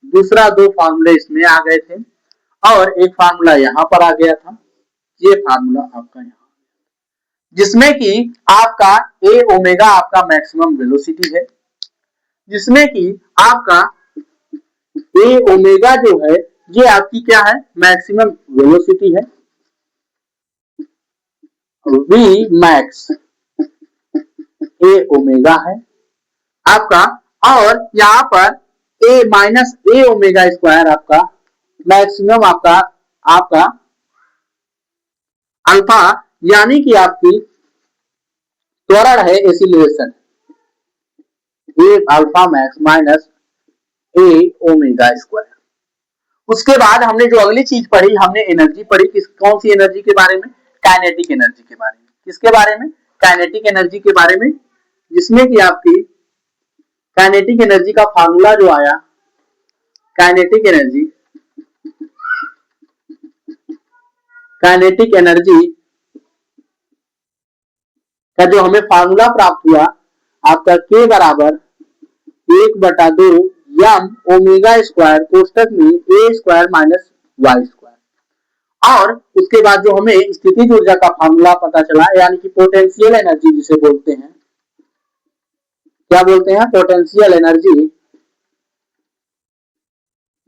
दूसरा दो फार्मूले इसमें आ गए थे और एक फार्मूला यहां पर आ गया था। ये फार्मूला आपका यहाँ, जिसमें कि आपका ए ओमेगा आपका मैक्सिमम वेलोसिटी है, जिसमें कि आपका ए ओमेगा जो है ये आपकी क्या है? मैक्सिमम वेलोसिटी है। वी मैक्स ए ओमेगा है आपका, और यहाँ पर ए माइनस ए ओमेगा स्क्वायर आपका मैक्सिमम आपका अल्फा, यानी कि आपकी त्वरण है acceleration A alpha max minus A omega square. उसके बाद हमने जो अगली चीज पढ़ी, हमने एनर्जी पढ़ी। कौन सी एनर्जी के बारे में? काइनेटिक एनर्जी के बारे में। किसके बारे में? काइनेटिक एनर्जी के बारे में, जिसमें कि आपकी काइनेटिक एनर्जी का फार्मूला जो आया, काइनेटिक एनर्जी का जो हमें फार्मूला प्राप्त हुआ आपका k बराबर 1/2 यम ओमेगा स्क्वायर कोष्टक में ए स्क्वायर माइनस वाई स्क्वायर। और उसके बाद जो हमें स्थितिज ऊर्जा का फार्मूला पता चला, यानी कि पोटेंशियल एनर्जी जिसे बोलते हैं, क्या बोलते हैं? पोटेंशियल एनर्जी,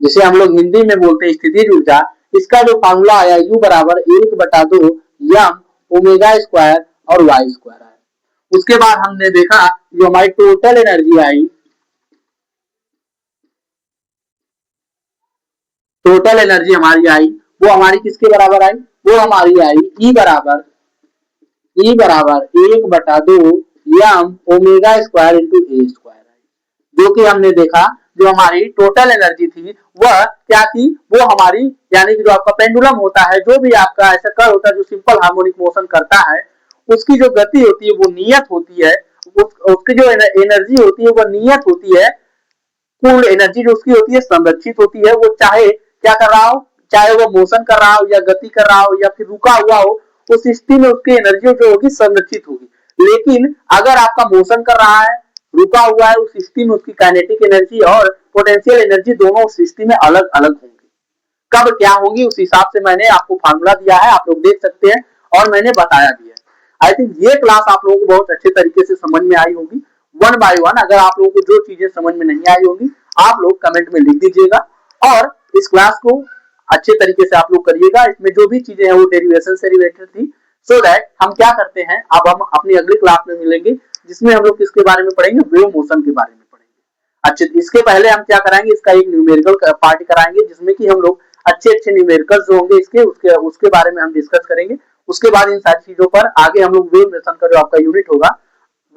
जिसे हम लोग हिंदी में बोलते हैं स्थितिज ऊर्जा। इसका जो फार्मूला आया U बराबर 1/2 यम ओमेगा स्क्वायर और वाई स्क्वायर आया। उसके बाद हमने देखा जो हमारी टोटल एनर्जी आई, टोटल एनर्जी हमारी आई वो हमारी किसके बराबर आई? वो हमारी आई E बराबर 1/2 M omega square into A square आई। जो कि हमने देखा जो हमारी टोटल एनर्जी थी वह क्या थी, वो हमारी यानी कि जो आपका पेंडुलम होता है, जो भी आपका ऐसा कर होता है जो सिंपल हार्मोनिक मोशन करता है, उसकी जो गति होती है वो नियत होती है, उसकी जो एनर्जी होती है वो नियत होती है, कुल एनर्जी जो उसकी होती है संरक्षित होती है। वो चाहे क्या कर रहा हो, चाहे वो मोशन कर रहा हो या गति कर रहा हो या फिर रुका हुआ हो, उस स्थिति में उसकी एनर्जी जो होगी संरक्षित होगी। लेकिन अगर आपका मोशन कर रहा है, रुका हुआ है, उस स्थिति में उसकी काइनेटिक एनर्जी और पोटेंशियल एनर्जी दोनों उस स्थिति में अलग अलग होंगी। कब क्या होगी उस हिसाब से मैंने आपको फार्मूला दिया है, आप लोग देख सकते हैं और मैंने बताया भी है। आई थिंक ये क्लास आप लोगों को बहुत अच्छे तरीके से समझ में आई होगी। वन बाय वन अगर आप लोगों को जो चीजें समझ में नहीं आई होगी आप लोग कमेंट में लिख दीजिएगा और इस क्लास को अच्छे तरीके से आप लोग करिएगा। इसमें जो भी चीजें हैं वो डेरिवेशन से रिलेटेड थी। सो दैट हम क्या करते हैं, अब हम अपनी अगली क्लास में मिलेंगे जिसमें हम लोग किसके बारे में पढ़ेंगे, वेव मोशन के बारे में पढ़ेंगे। अच्छा, इसके पहले हम क्या कराएंगे, इसका एक न्यूमेरिकल पार्ट कराएंगे जिसमें कि हम लोग अच्छे अच्छे न्यूमेरिकल्स जो होंगे इसके उसके बारे में हम डिस्कस करेंगे। उसके बाद इन सारी चीजों पर आगे हम लोग वेव मोशन का जो आपका यूनिट होगा,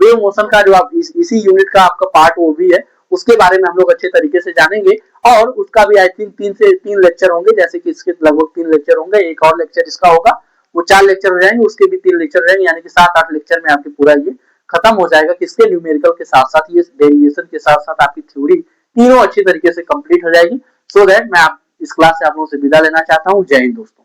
वेव मोशन का जो आप इसी यूनिट का आपका पार्ट वो भी है, उसके बारे में हम लोग अच्छे तरीके से जानेंगे। और उसका भी आई थिंक 3 लेक्चर होंगे, जैसे कि इसके लगभग 3 लेक्चर होंगे, एक और लेक्चर इसका होगा, वो 4 लेक्चर हो जाएंगे, उसके भी 3 लेक्चर हो जाएंगे, यानी कि 7-8 लेक्चर में आपके पूरा ये खत्म हो जाएगा। किसके, न्यूमेरिकल के साथ साथ ये डेरिवेशन के साथ साथ आपकी थ्योरी तीनों अच्छी तरीके से कंप्लीट हो जाएगी। सो दैट मैं इस क्लास से आप लोगों से विदा लेना चाहता हूँ। जय हिंद दोस्तों।